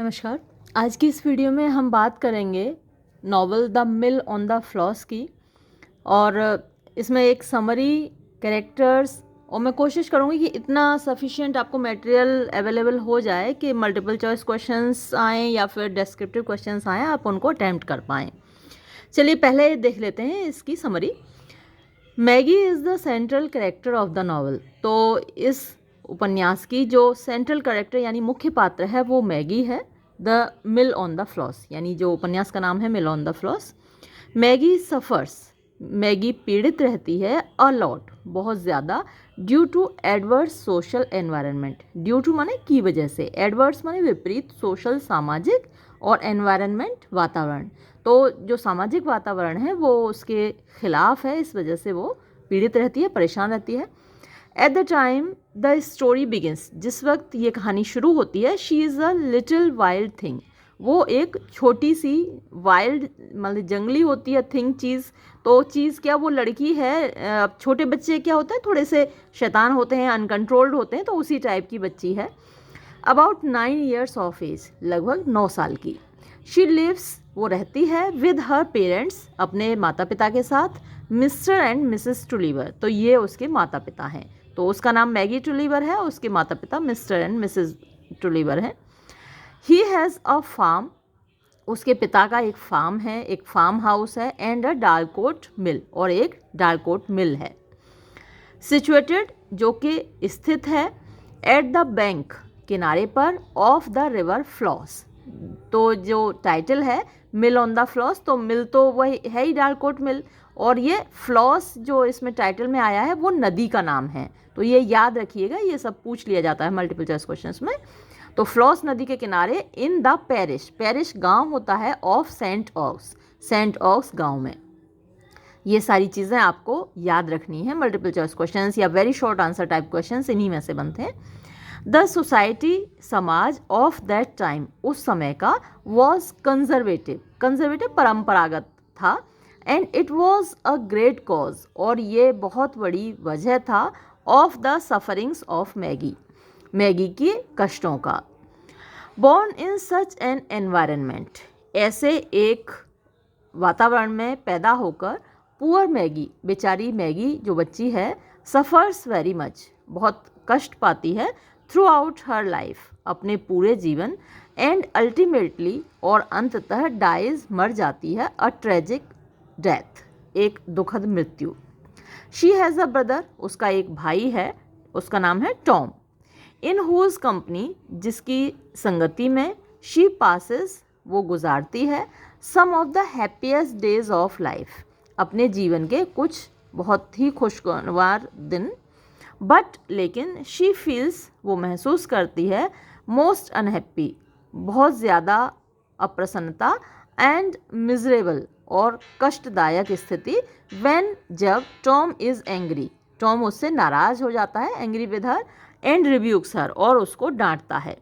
नमस्कार। आज की इस वीडियो में हम बात करेंगे novel the mill on the floss की। और इसमें एक समरी, कैरेक्टर्स, और मैं कोशिश करूँगी कि इतना सफिशिएंट आपको मटेरियल अवेलेबल हो जाए कि मल्टीपल चॉइस क्वेश्चंस आएँ या फिर डिस्क्रिप्टिव क्वेश्चंस आएँ, आप उनको अटैम्प्ट कर पाएँ। चलिए पहले देख लेते हैं इसकी summary. Maggi is the central character of the novel. तो इस उपन्यास की जो सेंट्रल कैरेक्टर यानी मुख्य पात्र है वो मैगी है। The mill on the floss यानी जो उपन्यास का नाम है mill on the floss. Maggie suffers, Maggie पीड़ित रहती है अ लॉट, बहुत ज़्यादा, due to adverse social environment. Due to माने की वजह से, एडवर्स माने विपरीत, सोशल सामाजिक, और एनवायरनमेंट वातावरण। तो जो सामाजिक वातावरण है वो उसके खिलाफ है, इस वजह से वो पीड़ित रहती है, परेशान रहती है। At the time the story begins, जिस वक्त ये कहानी शुरू होती है, she is a little wild thing, वो एक छोटी सी वाइल्ड मतलब जंगली होती है थिंग, चीज़। तो चीज़ क्या, वो लड़की है। अब छोटे बच्चे क्या होते हैं, थोड़े से शैतान होते हैं, अनकंट्रोल्ड होते हैं, तो उसी टाइप की बच्ची है। अबाउट 9 years ऑफ एज, लगभग 9 साल की। शी लिव्स, वो रहती है, विद हर पेरेंट्स, अपने माता पिता के साथ, मिस्टर एंड मिसेस टुलीवर। तो ये उसके माता पिता हैं। तो उसका नाम मैगी टुलीवर है, उसके माता पिता मिस्टर एंड मिसेस टुलीवर हैं। ही हैज़ अ फार्म, उसके पिता का एक फार्म है, एक फार्म हाउस है, एंड अ डालकोट मिल, और एक डालकोट मिल है। सिचुएटेड, जो कि स्थित है, एट द बैंक, किनारे पर, ऑफ द रिवर फ्लॉस। तो जो टाइटल है मिल ऑन द फ्लॉस, तो मिल तो वही है ही, डालकोट मिल, और ये फ्लॉस जो इसमें टाइटल में आया है वो नदी का नाम है। तो ये याद रखिएगा, ये सब पूछ लिया जाता है मल्टीपल चॉइस क्वेश्चंस में। तो फ्लॉस नदी के किनारे, इन द पैरिश, पैरिश गांव होता है, of Saint Ogg's, Saint Ogg's गांव में। ये सारी चीज़ें आपको याद रखनी है। मल्टीपल चॉइस क्वेश्चंस या very short answer type questions इन्हीं में से बनते हैं। द सोसाइटी, समाज, ऑफ दैट टाइम, उस समय का, वॉज कंजर्वेटिव, कंजर्वेटिव परंपरागत था, and it was a great cause, और ये बहुत बड़ी वजह था, of the sufferings of Maggie, Maggie के कष्टों का। Born in such an environment, ऐसे एक वातावरण में पैदा होकर, पुअर मैगी, बेचारी मैगी जो बच्ची है, सफ़र्स वेरी मच, बहुत कष्ट पाती है, थ्रू आउट हर लाइफ, अपने पूरे जीवन, एंड अल्टीमेटली, और अंततः, डाइज, मर जाती है, अ ट्रेजिक डेथ, एक दुखद मृत्यु। शी हैज़ अ ब्रदर, उसका एक भाई है, उसका नाम है टॉम। इन हुज कंपनी, जिसकी संगति में, शी पासेस, वो गुजारती है, some of the happiest days of life, अपने जीवन के कुछ बहुत ही खुशगवार दिन। बट लेकिन, शी फील्स, वो महसूस करती है, मोस्ट अनहैप्पी, बहुत ज़्यादा अप्रसन्नता, एंड मिजरेबल, और कष्टदायक स्थिति, व्हेन, जब, टॉम इज़ एंग्री, टॉम उससे नाराज़ हो जाता है, एंग्री विद हर, एंड रिव्यूक्स हर, और उसको डांटता है।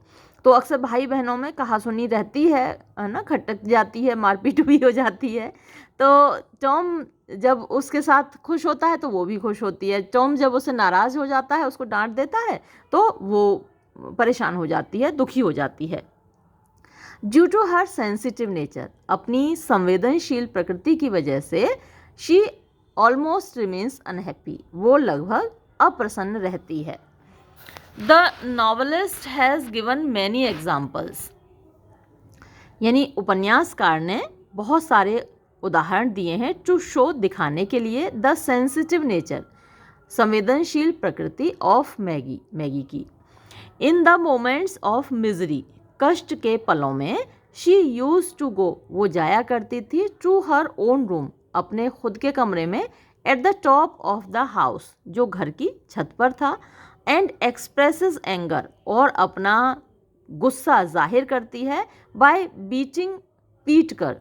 तो अक्सर भाई बहनों में कहासुनी रहती है ना, खटक जाती है, मारपीट भी हो जाती है। तो टॉम जब उसके साथ खुश होता है तो वो भी खुश होती है, टॉम जब उससे नाराज़ हो जाता है, उसको डांट देता है, तो वो परेशान हो जाती है, दुखी हो जाती है। Due to her sensitive nature, अपनी संवेदनशील प्रकृति की वजह से, शी ऑलमोस्ट रिमेन्स अनहैप्पी, वो लगभग अप्रसन्न रहती है। The novelist has given many examples, यानी उपन्यासकार ने बहुत सारे उदाहरण दिए हैं, टू शो, दिखाने के लिए, द सेंसिटिव नेचर, संवेदनशील प्रकृति, ऑफ मैगी, मैगी की। In the moments of misery, कष्ट के पलों में, शी यूज टू गो, वो जाया करती थी, टू हर ओन रूम, अपने खुद के कमरे में, at the top of the house, जो घर की छत पर था, एंड एक्सप्रेसेस एंगर, और अपना गुस्सा जाहिर करती है, बाय बीटिंग, पीट कर।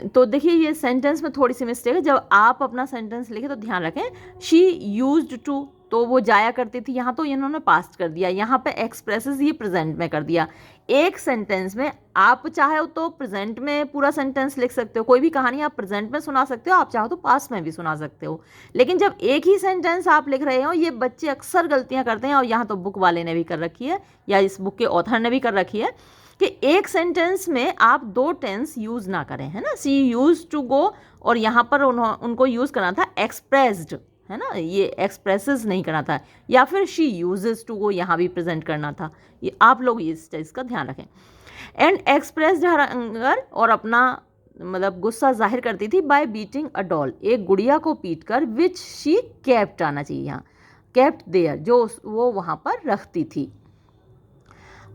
तो देखिए ये सेंटेंस में थोड़ी सी मिस्टेक है, जब आप अपना सेंटेंस लिखें तो ध्यान रखें, शी यूज्ड टू, तो वो जाया करती थी, यहाँ तो इन्होंने पास्ट कर दिया, यहाँ पे एक्सप्रेसेस ये प्रेजेंट में कर दिया। एक सेंटेंस में आप चाहे तो प्रेजेंट में पूरा सेंटेंस लिख सकते हो, कोई भी कहानी आप प्रेजेंट में सुना सकते हो, आप चाहो तो पास्ट में भी सुना सकते हो, लेकिन जब एक ही सेंटेंस आप लिख रहे हो, ये बच्चे अक्सर गलतियाँ करते हैं, और यहाँ तो बुक वाले ने भी कर रखी है, या इस बुक के ऑथर ने भी कर रखी है, कि एक सेंटेंस में आप दो टेंस यूज़ ना करें, है ना। शी यूज टू गो और यहाँ पर उनको यूज़ करना था एक्सप्रेस्ड, है ना, ये एक्सप्रेसेस नहीं करना था, या फिर शी यूजेस टू गो यहाँ भी प्रेजेंट करना था। ये आप लोग इस चीज़ का ध्यान रखें। एंड एक्सप्रेस्ड हर अंगर, और अपना मतलब गुस्सा जाहिर करती थी बाय बीटिंग अ डॉल, एक गुड़िया को पीट कर, विच शी केप्ट आना चाहिए यहाँ, केप्ट देयर, जो वो वहाँ पर रखती थी।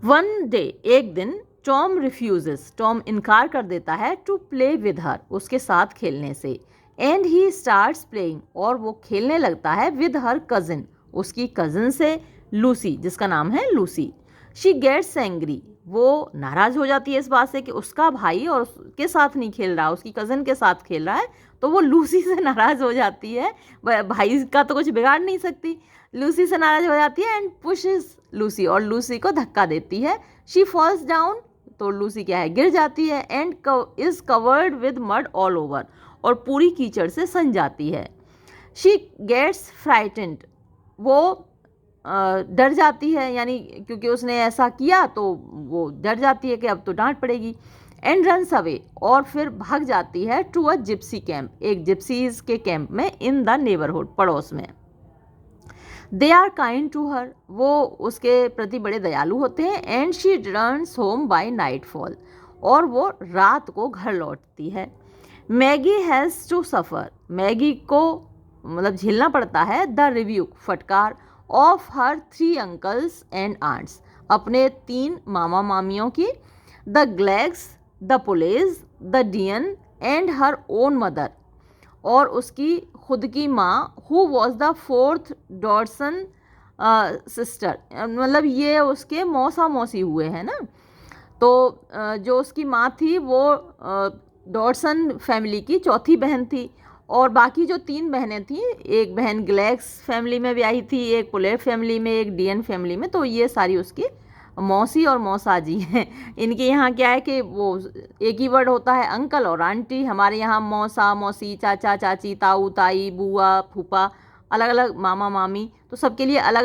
वन डे, एक दिन, टॉम रिफ्यूजेस, टॉम इनकार कर देता है, टू प्ले विद हर, उसके साथ खेलने से। एंड ही स्टार्ट्स प्लेइंग, और वो खेलने लगता है, विद हर कजिन, उसकी कजिन से, लूसी, जिसका नाम है लूसी। शी गेट्स एंग्री, वो नाराज़ हो जाती है इस बात से कि उसका भाई और उसके साथ नहीं खेल रहा, उसकी कज़न के साथ खेल रहा है, तो वो लूसी से नाराज़ हो जाती है। भाई का तो कुछ बिगाड़ नहीं सकती, लूसी से नाराज़ हो जाती है। एंड पुशेस लूसी, और लूसी को धक्का देती है। शी फॉल्स डाउन, तो लूसी क्या है, गिर जाती है। And is covered with mud all over, और पूरी कीचड़ से सन जाती है। शी गेट्स फ्राइटेंड, वो डर जाती है, यानी क्योंकि उसने ऐसा किया तो वो डर जाती है कि अब तो डांट पड़ेगी। एंड रन्स अवे, और फिर भाग जाती है, टू अ जिप्सी कैंप, एक जिप्सीज के कैंप में, इन द नेबरहुड, पड़ोस में। They are kind to her, वो उसके प्रति बड़े दयालु होते हैं। And she returns home by nightfall, और वो रात को घर लौटती है। Maggie has to suffer, Maggie को मतलब झेलना पड़ता है, द रिव्यू, फटकार, of her 3 uncles and aunts, अपने 3 मामा मामियों की, the ग्लैग्स, the Pullets, the Deans, and her own mother, और उसकी खुद की माँ, who was the 4th Dodson sister, मतलब ये उसके मौसा मौसी हुए हैं ना। तो जो उसकी माँ थी वो डॉडसन फैमिली की चौथी बहन थी, और बाकी जो 3 बहनें थीं, एक बहन ग्लैक्स फैमिली में ब्याही थी, एक पुलेट फैमिली में, एक डीएन फैमिली में, तो ये सारी उसकी मौसी और मौसाजी हैं। इनके यहाँ क्या है कि वो एक ही वर्ड होता है अंकल और आंटी, हमारे यहाँ मौसा मौसी, चाचा चाची, ताऊ ताई, बुआ फूफा, अलग अलग मामा मामी, तो सबके लिए अलग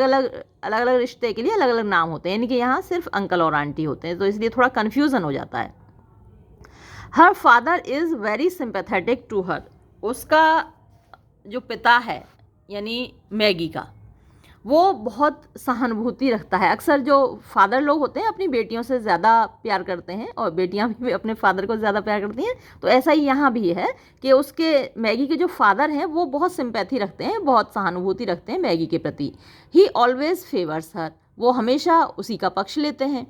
अलग रिश्ते के लिए अलग अलग नाम होते हैं। इनके यहाँ सिर्फ अंकल और आंटी होते हैं, तो इसलिए थोड़ा कन्फ्यूज़न हो जाता है। Her father is very sympathetic to her, उसका जो पिता है यानी मैगी का, वो बहुत सहानुभूति रखता है। अक्सर जो फादर लोग होते हैं अपनी बेटियों से ज़्यादा प्यार करते हैं, और बेटियां भी अपने फादर को ज़्यादा प्यार करती हैं, तो ऐसा ही यहाँ भी है कि उसके मैगी के जो फादर हैं वो बहुत सिंपैथी रखते हैं, बहुत सहानुभूति रखते हैं मैगी के प्रति। ही ऑलवेज फेवर्स हर, वो हमेशा उसी का पक्ष लेते हैं।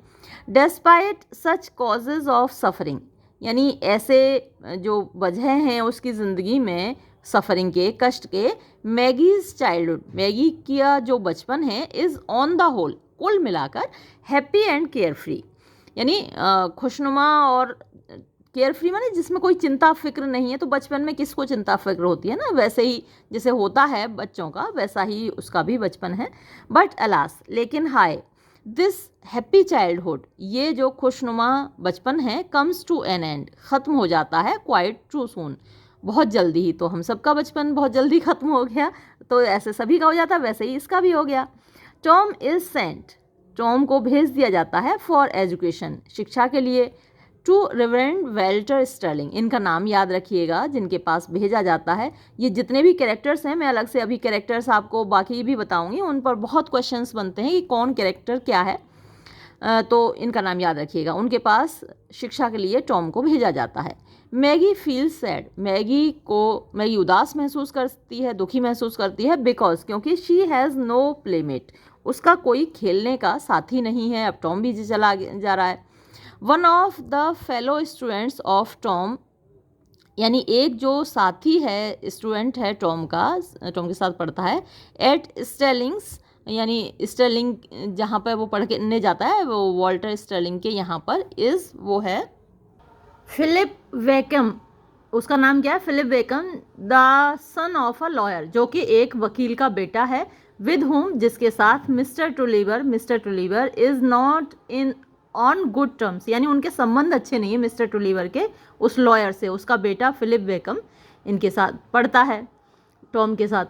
Despite such causes of suffering, यानी ऐसे जो वजह हैं उसकी ज़िंदगी में सफ़रिंग के, कष्ट के, मैगीज़ चाइल्डहुड, मैगी का जो बचपन है, इज़ ऑन द होल, कुल मिलाकर हैप्पी एंड केयर फ्री, यानी खुशनुमा और केयर फ्री माने जिसमें कोई चिंता फिक्र नहीं है। तो बचपन में किसको चिंता फिक्र होती है ना, वैसे ही जैसे होता है बच्चों का, वैसा ही उसका भी बचपन है। बट अलास, लेकिन हाय, दिस हैप्पी चाइल्डहुड, ये जो खुशनुमा बचपन है, कम्स टू एन एंड, ख़त्म हो जाता है, क्वाइट टू सून, बहुत जल्दी ही। तो हम सबका बचपन बहुत जल्दी ख़त्म हो गया, तो ऐसे सभी का हो जाता, वैसे ही इसका भी हो गया। टॉम इज़ सेंट, टॉम को भेज दिया जाता है, फॉर एजुकेशन, शिक्षा के लिए, टू रेवरेंड वेल्टर स्टर्लिंग, इनका नाम याद रखिएगा जिनके पास भेजा जाता है। ये जितने भी कैरेक्टर्स हैं, मैं अलग से अभी कैरेक्टर्स आपको बाकी भी बताऊंगी, उन पर बहुत क्वेश्चंस बनते हैं कि कौन कैरेक्टर क्या है, तो इनका नाम याद रखिएगा। उनके पास शिक्षा के लिए टॉम को भेजा जाता है। मैगी फील सैड, मैगी उदास महसूस करती है, दुखी महसूस करती है, बिकॉज, क्योंकि शी हैज़ नो प्लेमेट, उसका कोई खेलने का साथी नहीं है। अब टॉम भी चला जा रहा है। One of the fellow students of Tom, यानी एक जो साथी है, स्टूडेंट है टॉम का, टॉम के साथ पढ़ता है, एट स्टेलिंग्स, यानी स्टर्लिंग जहाँ पर वो पढ़ने जाता है, वो वॉल्टर स्टर्लिंग के यहाँ पर, इज़ वो है फिलिप वेकम, उसका नाम क्या है, Philip Wakem, the son of a lawyer, जो कि एक वकील का बेटा है, विद होम, जिसके साथ Mr Tulliver is not in on good terms, यानी उनके संबंध अच्छे नहीं है मिस्टर टुलीवर के उस लॉयर से। उसका बेटा फिलिप वेकम इनके साथ पढ़ता है, टॉम के साथ।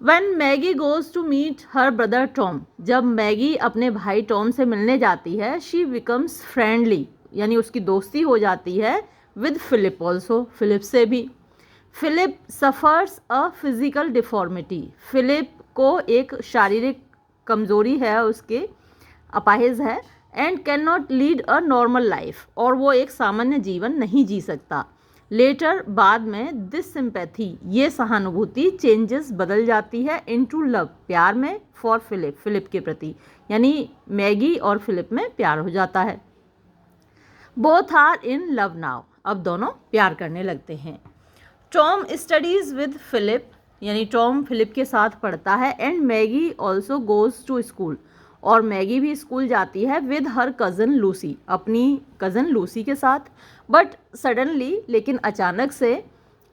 When Maggie goes to meet her brother Tom, जब मैगी अपने भाई टॉम से मिलने जाती है, शी बिकम्स फ्रेंडली, यानी उसकी दोस्ती हो जाती है, विद फिलिप ऑल्सो, फिलिप से भी। Philip suffers a physical deformity, Philip को एक शारीरिक कमज़ोरी है, उसके अपाहिज है, and can not lead a normal life, और वो एक सामान्य जीवन नहीं जी सकता। लेटर, बाद में, दिस सिंपैथी, ये सहानुभूति, चेंजेस, बदल जाती है, इनटू लव, प्यार में, फॉर फिलिप, फिलिप के प्रति, यानी मैगी और फिलिप में प्यार हो जाता है। Both are in love now, अब दोनों प्यार करने लगते हैं। टॉम स्टडीज़ विद फिलिप, यानी टॉम फिलिप के साथ पढ़ता है, and Maggie also goes to school, और मैगी भी स्कूल जाती है, विद हर कज़न लूसी, अपनी कज़न लूसी के साथ। बट सडनली, लेकिन अचानक से,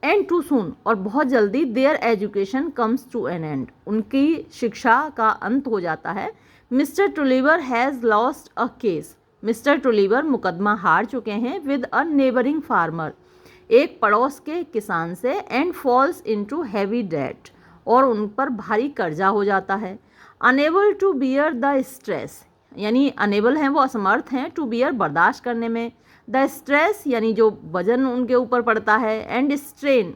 एंड टू सून, और बहुत जल्दी, their education comes to an end, उनकी शिक्षा का अंत हो जाता है। Mr Tulliver has lost a case, Mr Tulliver मुकदमा हार चुके हैं, विद अ नेबरिंग फार्मर, एक पड़ोस के किसान से, and falls into heavy debt, और उन पर भारी कर्जा हो जाता है। Unable to bear the stress, यानी अनेबल हैं, वो असमर्थ हैं, टू बियर, बर्दाश्त करने में, द स्ट्रेस, यानी जो वजन उनके ऊपर पड़ता है, एंड स्ट्रेन,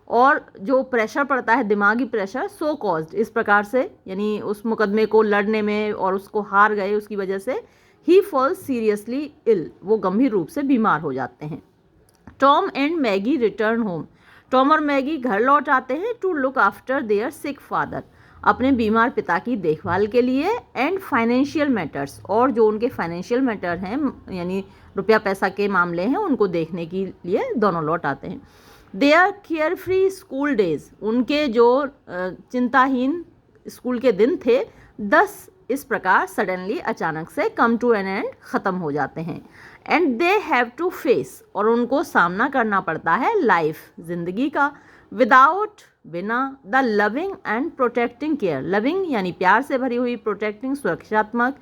और जो प्रेशर पड़ता है, दिमागी प्रेशर, सो कॉज्ड, इस प्रकार से, यानी उस मुकदमे को लड़ने में और उसको हार गए उसकी वजह से, ही फॉल्स सीरियसली इल, वो गंभीर रूप से बीमार हो जाते हैं। Tom and Maggie return home, Tom और मैगी घर लौट आते हैं, to look after their sick father, अपने बीमार पिता की देखभाल के लिए, एंड फाइनेंशियल मैटर्स, और जो उनके फाइनेंशियल मैटर हैं, यानी रुपया पैसा के मामले हैं, उनको देखने के लिए दोनों लौट आते हैं। Their carefree school days, उनके जो चिंताहीन स्कूल के दिन थे, 10 इस प्रकार सडनली, अचानक से, कम टू एन एंड, ख़त्म हो जाते हैं। And they have to face, और उनको सामना करना पड़ता है, लाइफ, जिंदगी का, विदाउट, बिना, the loving and protecting care, loving यानी प्यार से भरी हुई, प्रोटेक्टिंग सुरक्षात्मक,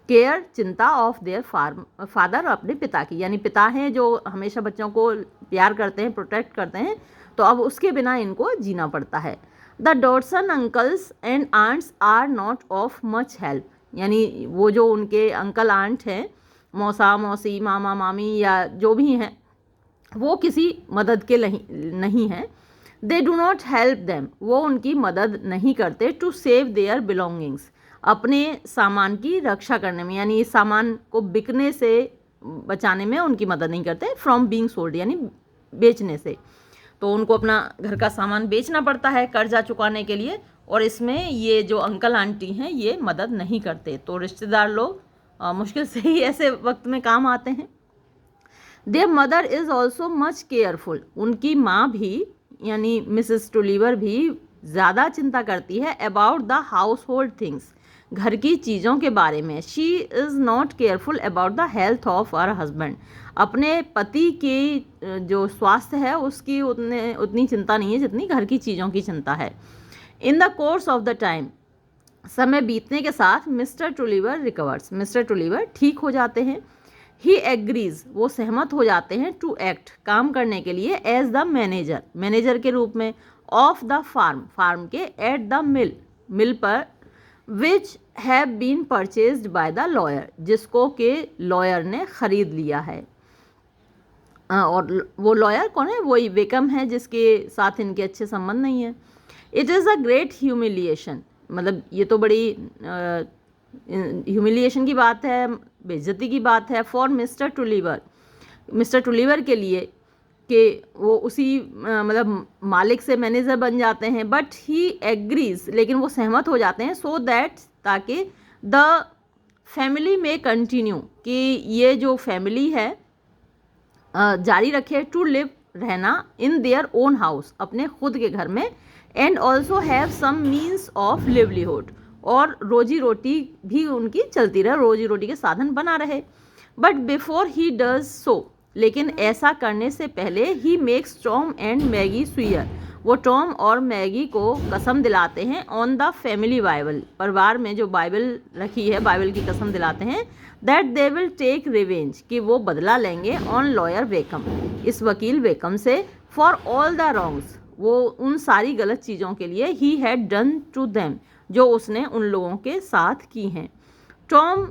केयर चिंता, ऑफ देयर फादर, अपने पिता की, यानी पिता हैं जो हमेशा बच्चों को प्यार करते हैं, प्रोटेक्ट करते हैं, तो अब उसके बिना इनको जीना पड़ता है। The Dodson uncles and aunts are not of much help, यानी वो जो उनके अंकल आंट हैं, मौसा मौसी, मामा मामी, या जो भी हैं, वो किसी मदद के नहीं हैं। दे डू नॉट हेल्प देम, वो उनकी मदद नहीं करते, टू सेव देयर बिलोंगिंग्स, अपने सामान की रक्षा करने में, यानी इस सामान को बिकने से बचाने में उनकी मदद नहीं करते, फ्रॉम बीइंग सोल्ड, यानी बेचने से, तो उनको अपना घर का सामान बेचना पड़ता है कर्जा चुकाने के लिए, और इसमें ये जो अंकल आंटी हैं ये मदद नहीं करते, तो रिश्तेदार लोग मुश्किल से ही ऐसे वक्त में काम आते हैं। There mother is also much careful, उनकी माँ भी, यानी मिसेस टुलिवर भी ज़्यादा चिंता करती है, about the household things, घर की चीज़ों के बारे में। She is not careful about the health of our husband, अपने पति की जो स्वास्थ्य है उसकी उतनी चिंता नहीं है जितनी घर की चीज़ों की चिंता है। In the course of the time, समय बीतने के साथ, मिस्टर टुलिवर रिकवर्स, मिस्टर टुलिवर ठीक हो जाते हैं। ही एग्रीज, वो सहमत हो जाते हैं, टू एक्ट, काम करने के लिए, एज द मैनेजर, मैनेजर के रूप में, ऑफ द फार्म, फार्म के, एट द मिल, मिल पर, which have been purchased by the lawyer, जिसको के लॉयर ने ख़रीद लिया है। और वो लॉयर कौन है? वही वेकम है जिसके साथ इनके अच्छे संबंध नहीं है। It is a great humiliation, मतलब ये तो बड़ी ह्यूमिलिएशन की बात है, बेइज्जती की बात है, फॉर मिस्टर टुलिवर, मिस्टर टुलिवर के लिए, कि वो उसी मतलब मालिक से मैनेजर बन जाते हैं। बट ही एग्रीज, लेकिन वो सहमत हो जाते हैं, सो दैट, ताकि द फैमिली में कंटिन्यू, कि ये जो फैमिली है जारी रखे, टू लिव, रहना, इन देयर ओन हाउस, अपने खुद के घर में, and also have some means of livelihood, और रोजी रोटी भी उनकी चलती रहे, रोजी रोटी के साधन बना रहे। But before he does so, लेकिन ऐसा करने से पहले, he makes Tom and Maggi severe, वो टॉम और मैगी को कसम दिलाते हैं, ऑन द फैमिली बाइबल, परिवार में जो बाइबल रखी है, बाइबल की कसम दिलाते हैं, that they will take revenge, कि वो बदला लेंगे, ऑन लॉयर वेकम, इस वकील वेकम से, फॉर ऑल द रॉन्ग्स, वो उन सारी गलत चीज़ों के लिए ही हैड डन टू देम, जो उसने उन लोगों के साथ की हैं। Tom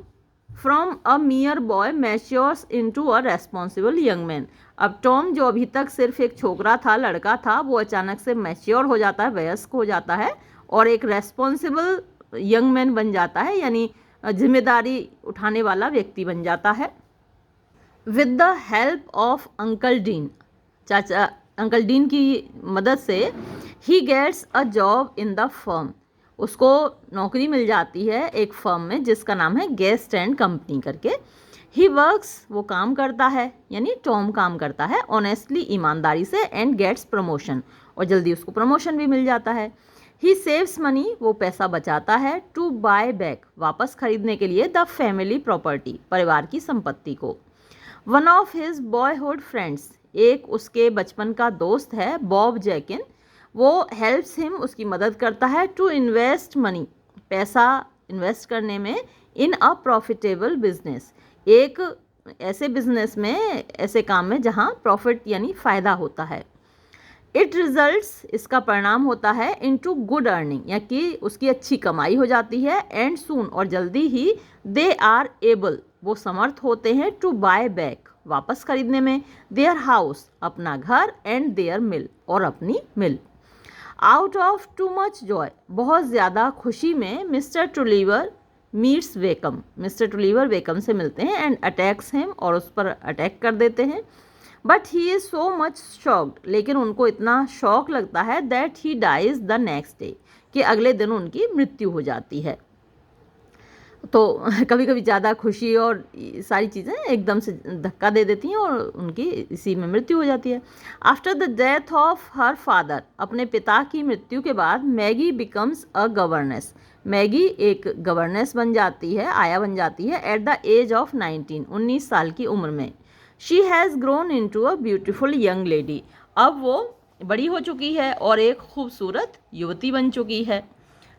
from a mere boy matures into a responsible young man. अब टॉम जो अभी तक सिर्फ एक छोकरा था, लड़का था, वो अचानक से मैच्योर हो जाता है, वयस्क हो जाता है और एक रेस्पॉन्सिबल यंग मैन बन जाता है, यानी जिम्मेदारी उठाने वाला व्यक्ति बन जाता है। With the help of uncle Deane, चाचा अंकल डीन की मदद से, he gets a job in the firm, उसको नौकरी मिल जाती है एक फर्म में जिसका नाम है गेस्ट एंड कंपनी करके। ही वर्क्स, वो काम करता है, यानी टॉम काम करता है ऑनेस्टली, ईमानदारी से, एंड गेट्स प्रमोशन, और जल्दी उसको प्रमोशन भी मिल जाता है। ही सेव्स मनी, वो पैसा बचाता है, टू बाय बैक, वापस खरीदने के लिए, द फैमिली प्रॉपर्टी, परिवार की संपत्ति को। One of his boyhood friends, एक उसके बचपन का दोस्त है बॉब जैकिन, वो हेल्प्स हिम, उसकी मदद करता है, टू इन्वेस्ट मनी, पैसा इन्वेस्ट करने में, इन अ प्रॉफिटेबल बिजनेस, एक ऐसे बिजनेस में, ऐसे काम में जहाँ प्रॉफिट यानी फ़ायदा होता है। इट रिजल्ट्स, इसका परिणाम होता है, इनटू गुड अर्निंग, या कि उसकी अच्छी कमाई हो जाती है, एंड सून, और जल्दी ही, दे आर एबल, वो समर्थ होते हैं, टू बाय बैक, वापस खरीदने में, देयर हाउस, अपना घर, एंड देयर मिल, और अपनी mill. Out of too much joy, बहुत ज़्यादा खुशी में, Mr Tulliver meets Wakem, Mr Tulliver Wakem से मिलते हैं, एंड अटैक्स हिम, और उस पर अटैक कर देते हैं। But he is so much shocked, लेकिन उनको इतना शौक लगता है, that he dies the next day, कि अगले दिन उनकी मृत्यु हो जाती है। तो कभी कभी ज़्यादा खुशी और सारी चीज़ें एकदम से धक्का दे देती हैं और उनकी इसी में मृत्यु हो जाती है। After the death of her father, अपने पिता की मृत्यु के बाद, Maggi becomes a governance, Maggi एक गवर्नेस बन जाती है, आया बन जाती है, एट द एज ऑफ 19 साल की उम्र में। She has grown into a beautiful young lady, अब वो बड़ी हो चुकी है और एक खूबसूरत युवती बन चुकी है।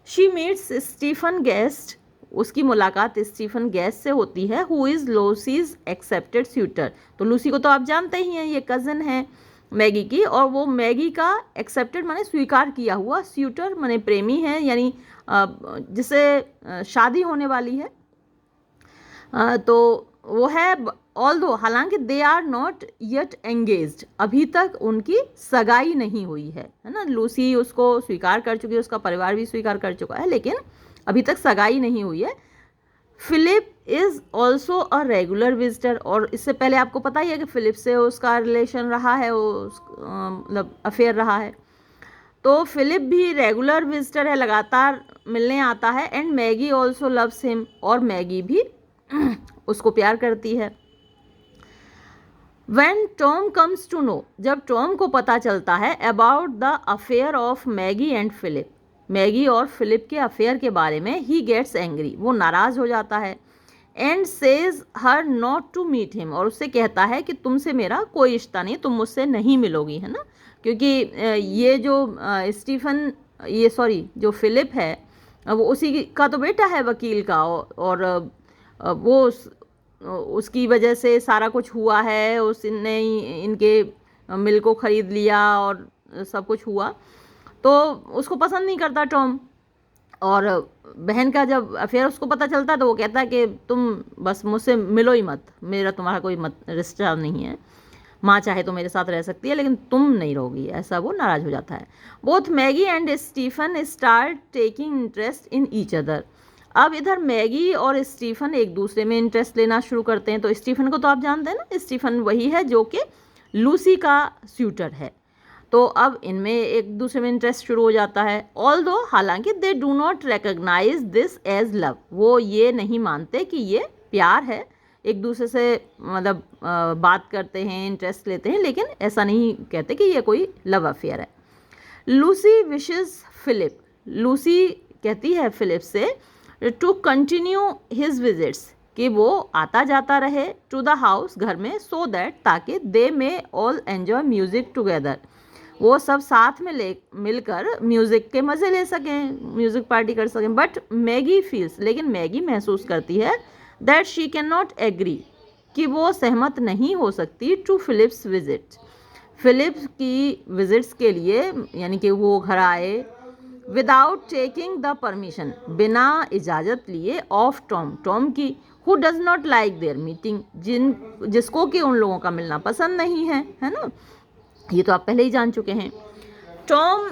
शी मीट्स स्टीफन गेस्ट, उसकी मुलाकात स्टीफन गेस्ट से होती है, हु इज़ लूसीज एक्सेप्टेड स्यूटर, तो लूसी को तो आप जानते ही हैं, ये कज़न है मैगी की, और वो मैगी का एक्सेप्टेड माने स्वीकार किया हुआ, स्यूटर माने प्रेमी है, यानी जिससे शादी होने वाली है, तो वो है। ऑल दो, हालांकि they are not yet engaged, अभी तक उनकी सगाई नहीं हुई है ना, लूसी उसको स्वीकार कर चुकी है, उसका परिवार भी स्वीकार कर चुका है, लेकिन अभी तक सगाई नहीं हुई है। Philip is also a regular visitor, और इससे पहले आपको पता ही है कि फिलिप से उसका रिलेशन रहा है, वो मतलब अफेयर रहा है, तो फिलिप भी रेगुलर विजिटर है, लगातार मिलने आता है। And Maggie also loves him, और मैगी भी उसको प्यार करती है। When Tom comes to know, जब टॉम को पता चलता है, about the affair of Maggie and Philip, Maggie और फिलिप के अफेयर के बारे में, ही गेट्स एंग्री, वो नाराज़ हो जाता है, and says her not to meet him, और उससे कहता है कि तुमसे मेरा कोई रिश्ता नहीं, तुम मुझसे नहीं मिलोगी, है ना, क्योंकि ये जो स्टीफन, ये सॉरी जो फिलिप है, वो उसी का तो बेटा है वकील का, और वो उसकी वजह से सारा कुछ हुआ है, उसने इनके मिल को ख़रीद लिया और सब कुछ हुआ, तो उसको पसंद नहीं करता टॉम। और बहन का जब अफेयर उसको पता चलता है तो वो कहता है कि तुम बस मुझसे मिलो ही मत, मेरा तुम्हारा कोई रिश्ता नहीं है, माँ चाहे तो मेरे साथ रह सकती है लेकिन तुम नहीं रहोगी, ऐसा वो नाराज़ हो जाता है। Both Maggie and Stephen start taking interest in each other, अब इधर मैगी और स्टीफन एक दूसरे में इंटरेस्ट लेना शुरू करते हैं। तो स्टीफन को तो आप जानते हैं ना, स्टीफन वही है जो कि लूसी का स्यूटर है, तो अब इनमें एक दूसरे में इंटरेस्ट शुरू हो जाता है। ऑल दो, हालांकि they do not recognise this as love, वो ये नहीं मानते कि ये प्यार है, एक दूसरे से मतलब बात करते हैं, इंटरेस्ट लेते हैं, लेकिन ऐसा नहीं कहते कि ये कोई लव अफेयर है। लूसी विशेस फिलिप, लूसी कहती है फिलिप से टू कंटिन्यू हिज विजिट्स, कि वो आता जाता रहे, टू द हाउस, घर में, सो दैट, ताकि दे मे ऑल एन्जॉय म्यूज़िक टुगेदर, वो सब साथ में मिलकर म्यूज़िक के मज़े ले सकें, म्यूज़िक पार्टी कर सकें। बट मैगी फील्स, लेकिन मैगी महसूस करती है, that she can not agree, कि वो सहमत नहीं हो सकती, टू फिलिप्स विजिट, फिलिप की विजिट्स के लिए, यानी कि वो घर आए विदाउट टेकिंग द परमिशन, बिना इजाज़त लिए, ऑफ टॉम की, who does not like their meeting, जिसको कि उन लोगों का मिलना पसंद नहीं है ना। ये तो आप पहले ही जान चुके हैं। Tom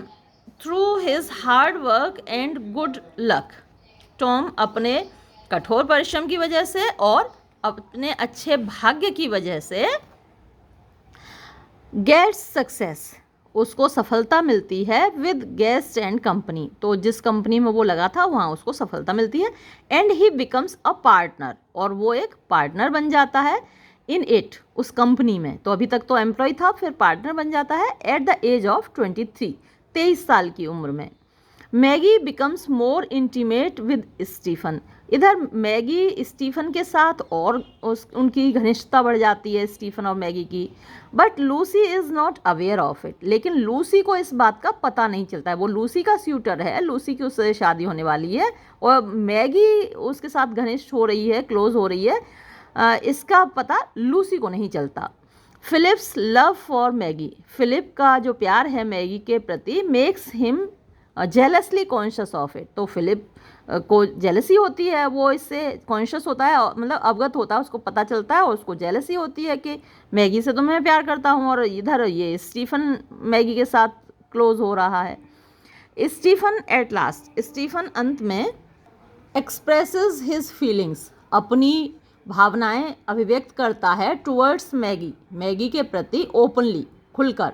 through his hard work and good luck, Tom अपने कठोर परिश्रम की वजह से और अपने अच्छे भाग्य की वजह से गेट्स सक्सेस, उसको सफलता मिलती है विद गेस्ट एंड कंपनी, तो जिस कंपनी में वो लगा था वहाँ उसको सफलता मिलती है। And he becomes a partner, और वो एक पार्टनर बन जाता है इन इट, उस कंपनी में। तो अभी तक तो एम्प्लॉय था, फिर पार्टनर बन जाता है एट द एज ऑफ 23 साल की उम्र में। Maggie becomes more intimate with Stephen, इधर मैगी स्टीफन के साथ और उनकी घनिष्ठता बढ़ जाती है, स्टीफन और मैगी की। But Lucy is not aware of it, लेकिन लूसी को इस बात का पता नहीं चलता है। वो लूसी का स्यूटर है, लूसी की उससे शादी होने वाली है और मैगी उसके साथ घनिष्ठ हो रही है, क्लोज हो रही है, इसका पता लूसी को नहीं चलता। Philip's love for Maggie, Philip का जो प्यार है मैगी के प्रति, makes him jealously conscious of it, तो फिलिप को जेलसी होती है, वो इससे कॉन्शियस होता है, मतलब अवगत होता है, उसको पता चलता है और उसको जेलसी होती है कि मैगी से तो मैं प्यार करता हूँ और इधर ये स्टीफन मैगी के साथ क्लोज हो रहा है। स्टीफन एट लास्ट, स्टीफन अंत में एक्सप्रेसेस हिज फीलिंग्स, अपनी भावनाएं अभिव्यक्त करता है टुवर्ड्स मैगी, मैगी के प्रति ओपनली, खुलकर।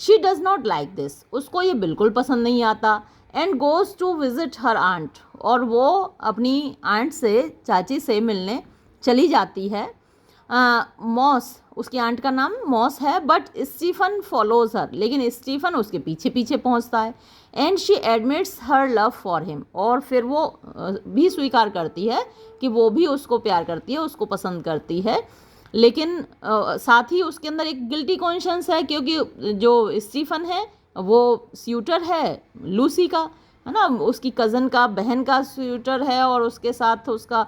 She does not like this, उसको ये बिल्कुल पसंद नहीं आता। And goes to visit her aunt, और वो अपनी आंट से, चाची से मिलने चली जाती है। मॉस, उसकी आंट का नाम मॉस है, बट स्टीफन फॉलोज हर, लेकिन स्टीफन उसके पीछे पीछे पहुंचता है। And she admits her love for him, और फिर वो भी स्वीकार करती है कि वो भी उसको प्यार करती है, उसको पसंद करती है। लेकिन साथ ही उसके अंदर एक गिल्टी कॉन्शियंस है, क्योंकि जो स्टीफन है वो स्यूटर है लूसी का, है ना, उसकी कज़न का, बहन का स्यूटर है, और उसके साथ उसका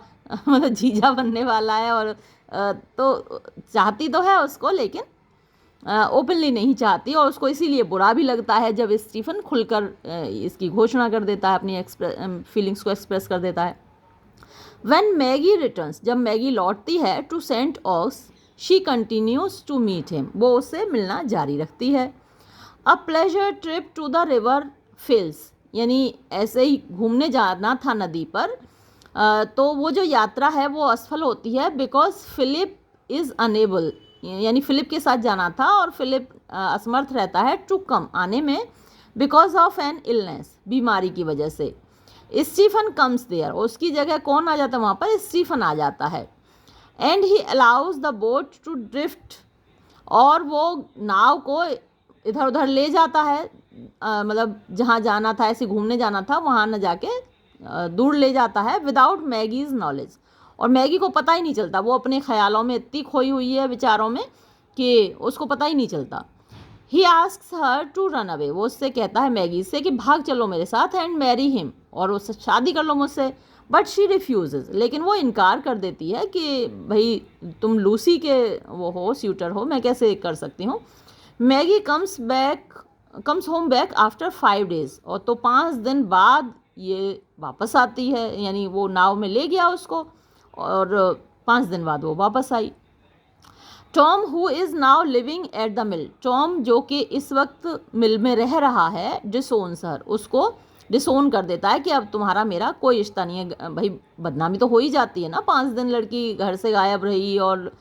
मतलब जीजा बनने वाला है, और तो चाहती तो है उसको, लेकिन ओपनली नहीं चाहती, और उसको इसीलिए बुरा भी लगता है जब स्टीफन खुलकर इसकी घोषणा कर देता है, अपनी फीलिंग्स को एक्सप्रेस कर देता है। When मैगी रिटर्न्स, जब मैगी लौटती है to Saint Ogg's, she continues to meet him, वो उससे मिलना जारी रखती है। A pleasure trip to the river Floss, यानी ऐसे ही घूमने जाना था नदी पर, तो वो जो यात्रा है वो असफल होती है, बिकॉज फिलिप इज़ अनेबल, यानी फिलिप के साथ जाना था और फिलिप असमर्थ रहता है टू कम, आने में, बिकॉज ऑफ एन इलनेस, बीमारी की वजह से। स्टीफन कम्स देयर, उसकी जगह कौन आ जाता है वहाँ पर, स्टीफन आ जाता है। And he allows the boat to drift, और वो नाव को इधर उधर ले जाता है, मतलब जहाँ जाना था, ऐसे घूमने जाना था वहाँ न जाके दूर ले जाता है, विदाउट मैगीज नॉलेज, और मैगी को पता ही नहीं चलता, वो अपने ख्यालों में इतनी खोई हुई है, विचारों में, कि उसको पता ही नहीं चलता। He asks her to run away, वो उससे कहता है मैगी से कि भाग चलो मेरे साथ, एंड मैरी हिम, और उससे शादी कर लो मुझसे। बट शी रिफ्यूजेज, लेकिन वो इनकार कर देती है कि भाई तुम लूसी के वो हो, स्यूटर हो, मैं कैसे कर सकती हूँ। Maggi comes home back after 5 days, और तो 5 दिन बाद ये वापस आती है, यानी वो नाव में ले गया उसको, और 5 दिन बाद वो वापस आई। Tom who is now living at the mill, Tom जो कि इस वक्त मिल में रह रहा है, डिसोन्स हर, उसको डिसोन कर देता है कि अब तुम्हारा मेरा कोई रिश्ता नहीं है। भाई बदनामी तो हो ही जाती है ना, 5 दिन लड़की घर से गायब रही और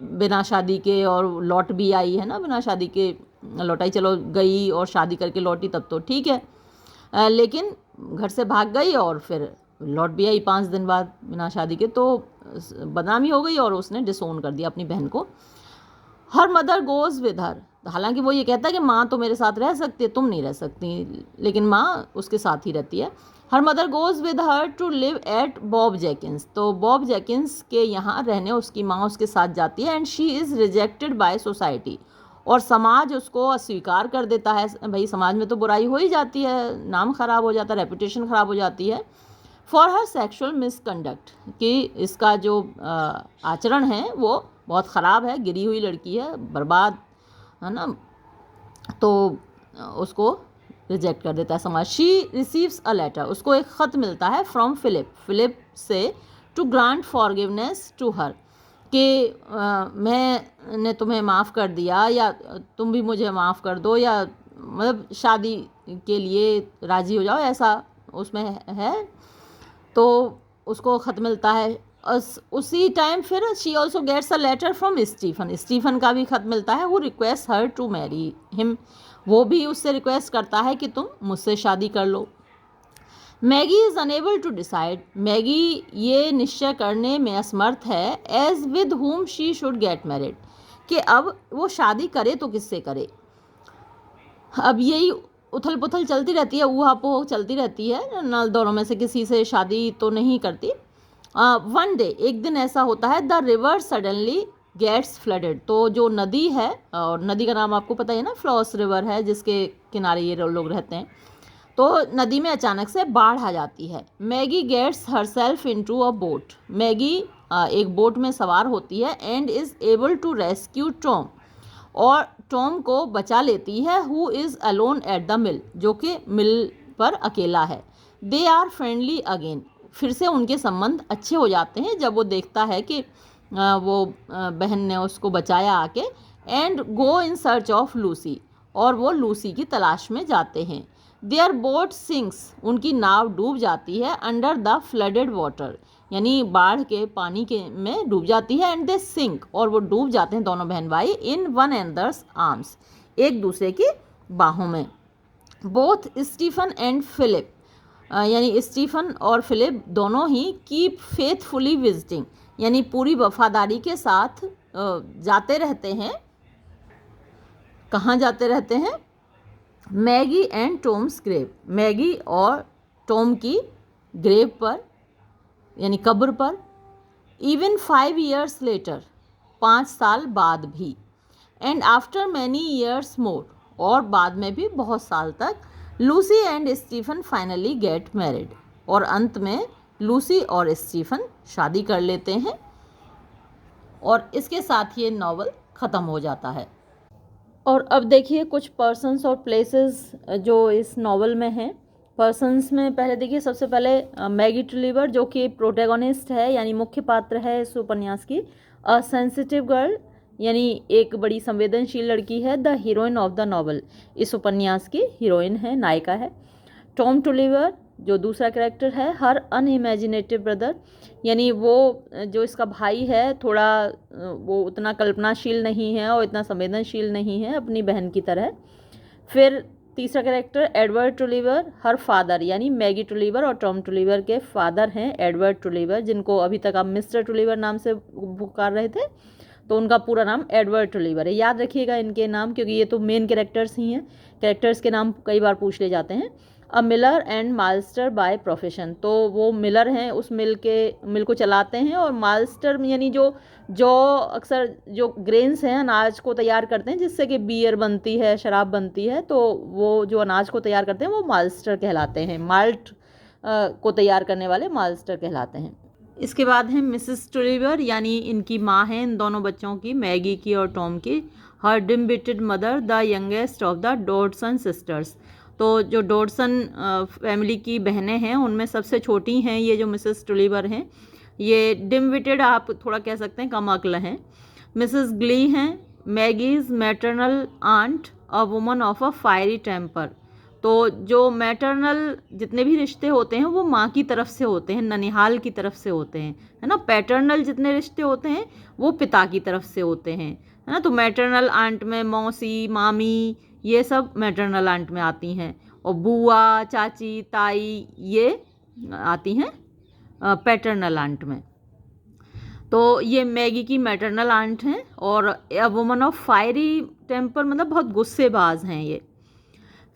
बिना शादी के, और लौट भी आई है ना, बिना शादी के लौटाई, चलो गई और शादी करके लौटी तब तो ठीक है, लेकिन घर से भाग गई और फिर लौट भी आई 5 दिन बाद बिना शादी के, तो बदनामी हो गई और उसने डिसोन कर दिया अपनी बहन को। हर मदर गोज़ विद हर, हालांकि वो ये कहता है कि माँ तो मेरे साथ रह सकती है, तुम नहीं रह सकती, लेकिन माँ उसके साथ ही रहती है। Her mother goes with her to live at Bob Jakins, तो बॉब जैकिंस के यहाँ रहने उसकी माँ उसके साथ जाती है। And she is rejected by society, और समाज उसको अस्वीकार कर देता है। भाई समाज में तो बुराई हो ही जाती है, नाम ख़राब हो जाता है, रेपुटेशन ख़राब हो जाती है। फॉर हर सेक्शुअल मिसकंडक्ट, कि इसका जो आचरण है वो बहुत ख़राब है, गिरी हुई लड़की है, बर्बाद है ना, तो उसको रिजेक्ट कर देता है समाज। शी रिसीव्स अ लेटर, उसको एक ख़त मिलता है फ्रॉम फिलिप, फिलिप से, to grant forgiveness to her, कि मैंने तुम्हें माफ़ कर दिया या तुम भी मुझे माफ़ कर दो, या मतलब शादी के लिए राज़ी हो जाओ, ऐसा उसमें है। तो उसको ख़त मिलता है। उसी टाइम फिर she also gets a letter from Stephen, Stephen का भी ख़त मिलता है, who request her to marry him, वो भी उससे रिक्वेस्ट करता है कि तुम मुझसे शादी कर लो। Maggie is unable to decide, Maggie ये निश्चय करने में असमर्थ है, as with whom she should get married, कि अब वो शादी करे तो किससे करे। अब यही उथल पुथल चलती रहती है, ऊहापोह चलती रहती है, न दोनों में से किसी से शादी तो नहीं करती। वन डे, एक दिन ऐसा होता है, the river suddenly gets flooded, तो जो नदी है, और नदी का नाम आपको पता है ना, फ्लॉस रिवर है, जिसके किनारे ये लोग रहते हैं, तो नदी में अचानक से बाढ़ आ जाती है। Maggie gets herself into a boat, Maggie एक बोट में सवार होती है, and is able to rescue Tom, और टॉम को बचा लेती है, who is alone at the mill, जो कि मिल पर अकेला है। दे आर फ्रेंडली अगेन, फिर से उनके संबंध अच्छे हो जाते हैं जब वो देखता है कि वो बहन ने उसको बचाया आके। And go in search of Lucy, और वो लूसी की तलाश में जाते हैं। देयर बोट सिंक्स, उनकी नाव डूब जाती है, अंडर द फ्लडेड वाटर, यानी बाढ़ के पानी के में डूब जाती है। एंड दे सिंक, और वो डूब जाते हैं दोनों बहन भाई, इन वन अनदर्स आर्म्स, एक दूसरे की बाहों में। बोथ स्टीफन एंड फिलिप, यानी स्टीफन और फिलिप दोनों ही कीप फेथफुली विजिटिंग, यानी पूरी वफादारी के साथ जाते रहते हैं। कहाँ जाते रहते हैं? Maggie and Tom's grave, Maggie और टॉम की ग्रेव पर, यानी कब्र पर। इवन 5 years लेटर, 5 साल बाद भी। And after many years more, और बाद में भी बहुत साल तक। Lucy and Stephen finally get married, और अंत में लूसी और स्टीफन शादी कर लेते हैं, और इसके साथ ये नावल ख़त्म हो जाता है। और अब देखिए कुछ पर्सन्स और प्लेसेस जो इस नावल में हैं। पर्सन्स में पहले देखिए, सबसे पहले मैगी टुलिवर, जो कि प्रोटैगनिस्ट है, यानी मुख्य पात्र है इस उपन्यास की। अ सेंसिटिव गर्ल, यानी एक बड़ी संवेदनशील लड़की है। The heroine of the novel, इस उपन्यास की हीरोइन है, नायिका है। टॉम टुलिवर, जो दूसरा कैरेक्टर है। हर अनइमेजिनेटिव ब्रदर, यानी वो जो इसका भाई है, थोड़ा वो उतना कल्पनाशील नहीं है और इतना संवेदनशील नहीं है अपनी बहन की तरह। फिर तीसरा कैरेक्टर एडवर्ड टुलिवर, हर फादर, यानी मैगी टुलिवर और टॉम टुलिवर के फादर हैं एडवर्ड टुलिवर, जिनको अभी तक आप मिस्टर टुलिवर नाम से पुकार रहे थे, तो उनका पूरा नाम एडवर्ड टुलिवर है। याद रखिएगा इनके नाम, क्योंकि ये तो मेन कैरेक्टर्स ही हैं, कैरेक्टर्स के नाम कई बार पूछ ले जाते हैं। अ मिलर एंड माल्स्टर बाय प्रोफेशन, तो वो मिलर हैं, उस मिल को चलाते हैं। और माल्स्टर यानी जो अक्सर जो ग्रेन्स हैं, अनाज को तैयार करते हैं जिससे कि बियर बनती है, शराब बनती है, तो वो जो अनाज को तैयार करते हैं वो माल्स्टर कहलाते हैं। माल्ट को तैयार करने वाले माल्स्टर कहलाते हैं। इसके बाद है मिसेस टुलिवर, यानी इनकी माँ है इन दोनों बच्चों की, मैगी की और टॉम की। Her dimwitted mother, the youngest of the Dodson sisters, तो जो डॉडसन फैमिली की बहनें हैं उनमें सबसे छोटी हैं ये जो मिसेस टुलिवर हैं। ये डिमविटेड आप थोड़ा कह सकते हैं, कम अक्ल हैं। मिसेस ग्ली हैं Maggie's maternal aunt, a woman of a fiery temper, तो जो मैटरनल जितने भी रिश्ते होते हैं वो माँ की तरफ से होते हैं, ननिहाल की तरफ से होते हैं, है ना। पैटर्नल जितने रिश्ते होते हैं वो पिता की तरफ से होते हैं, है ना। तो मैटरनल आंट में मौसी, मामी, ये सब मैटरनल आंट में आती हैं। और बुआ, चाची, ताई ये आती हैं पैटर्नल आंट में। तो ये मैगी की मैटरनल आंट हैं। और a woman of fiery temper, मतलब बहुत गुस्सेबाज हैं ये।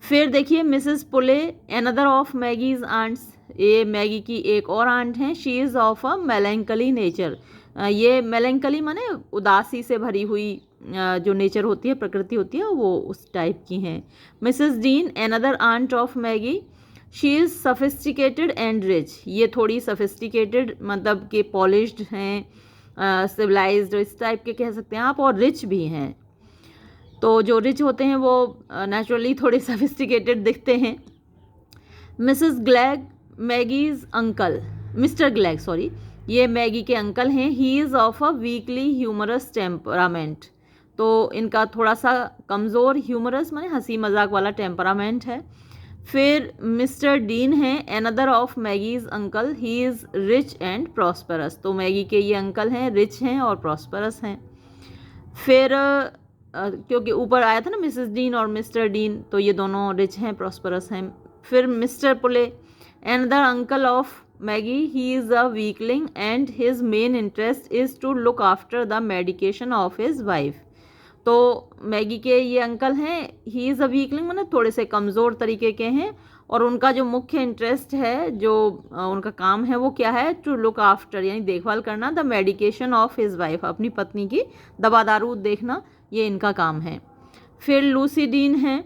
फिर देखिए Mrs Pullet, another of Maggie's aunts, ये मैगी की एक और आंट हैं। She is of a melancholy nature, ये मेलैंकली माने उदासी से भरी हुई जो नेचर होती है, प्रकृति होती है, वो उस टाइप की हैं। Mrs Deane, another aunt of Maggie, she is sophisticated and rich, ये थोड़ी सफिस्टिकेटेड मतलब कि पॉलिश्ड हैं, सिविलाइज्ड, इस टाइप के कह सकते हैं आप, और रिच भी हैं। तो जो रिच होते हैं वो नेचुरली थोड़े सफिस्टिकेटेड दिखते हैं। Mrs Glegg Maggie's uncle, Mr Glegg sorry, ये मैगी के अंकल हैं। He is of a weakly humorous temperament, तो इनका थोड़ा सा कमज़ोर, ह्यूमरस माने हंसी मजाक वाला टेम्परामेंट है। फिर मिस्टर डीन हैं, another of Maggie's uncle, he is rich and prosperous, तो मैगी के ये अंकल हैं, रिच हैं और प्रॉस्परस हैं। फिर क्योंकि ऊपर आया था ना मिसेस डीन और मिस्टर डीन, तो ये दोनों रिच हैं, प्रॉस्परस हैं। फिर Mr Pullet, another uncle of Maggie, he is a weakling and his main interest is to look after the medication of his wife, तो मैगी के ये अंकल हैं, ही इज़ अ वीकलिंग मतलब थोड़े से कमज़ोर तरीके के हैं, और उनका जो मुख्य इंटरेस्ट है, जो उनका काम है वो क्या है, टू लुक आफ्टर यानी देखभाल करना, the medication of his wife, अपनी पत्नी की दवा दारू देखना, ये इनका काम है। फिर लूसी डीन हैं,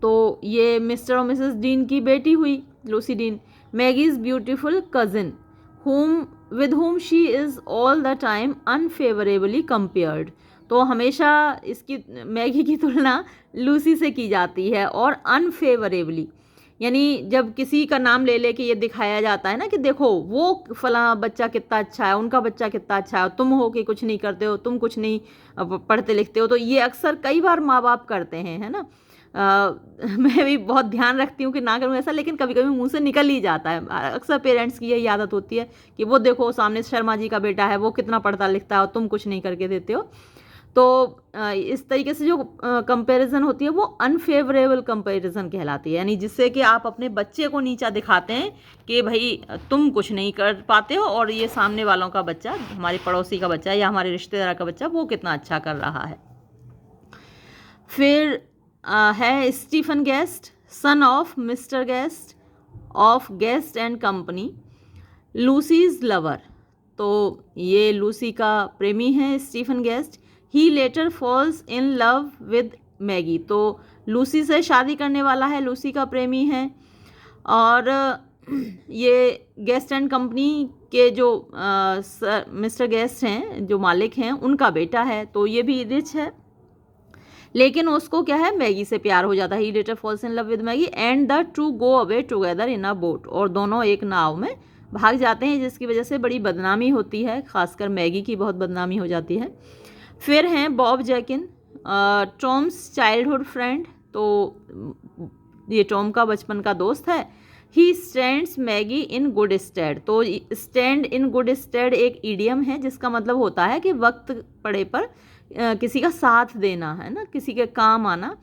तो ये मिस्टर और मिसेस डीन की बेटी हुई Lucy Deane. Maggie's beautiful cousin with whom she is all the time unfavourably compared, तो हमेशा इसकी मैगी की तुलना लूसी से की जाती है, और अनफेवरेबली यानी जब किसी का नाम ले ले के ये दिखाया जाता है ना कि देखो वो फला बच्चा कितना अच्छा है, उनका बच्चा कितना अच्छा है, तुम हो कि कुछ नहीं करते हो, तुम कुछ नहीं पढ़ते लिखते हो, तो ये अक्सर कई बार माँ बाप करते हैं, है ना। मैं भी बहुत ध्यान रखती हूँ कि ना करूँ ऐसा, लेकिन कभी कभी मुंह से निकल ही जाता है। अक्सर पेरेंट्स की यही आदत होती है कि वो देखो सामने शर्मा जी का बेटा है, वो कितना पढ़ता लिखता है और तुम कुछ नहीं करके देते हो। तो इस तरीके से जो कंपैरिजन होती है वो अनफेवरेबल कंपैरिजन कहलाती है, यानी जिससे कि आप अपने बच्चे को नीचा दिखाते हैं कि भाई तुम कुछ नहीं कर पाते हो, और ये सामने वालों का बच्चा, हमारे पड़ोसी का बच्चा या हमारे रिश्तेदार का बच्चा, वो कितना अच्छा कर रहा है। फिर है Stephen Guest, son of Mr Guest of Guest and company, Lucy's lover, तो ये लूसी का प्रेमी है Stephen Guest. He later falls in love with Maggie, तो लूसी से शादी करने वाला है, लूसी का प्रेमी है। और ये गेस्ट एंड कंपनी के जो मिस्टर गेस्ट हैं, जो मालिक हैं, उनका बेटा है, तो ये भी रिच है, लेकिन उसको क्या है, मैगी से प्यार हो जाता है। He later falls in love with Maggie and the two go away together in a boat, और दोनों एक नाव में भाग जाते हैं, जिसकी वजह से बड़ी बदनामी होती है, खासकर मैगी की बहुत बदनामी हो जाती है। फिर हैं Bob Jakin, Tom's childhood friend, तो ये टॉम का बचपन का दोस्त है। He stands Maggie in good stead, तो स्टैंड इन गुड स्टेड एक ईडियम है जिसका मतलब होता है कि वक्त पड़े पर किसी का साथ देना, है ना, किसी के काम आना,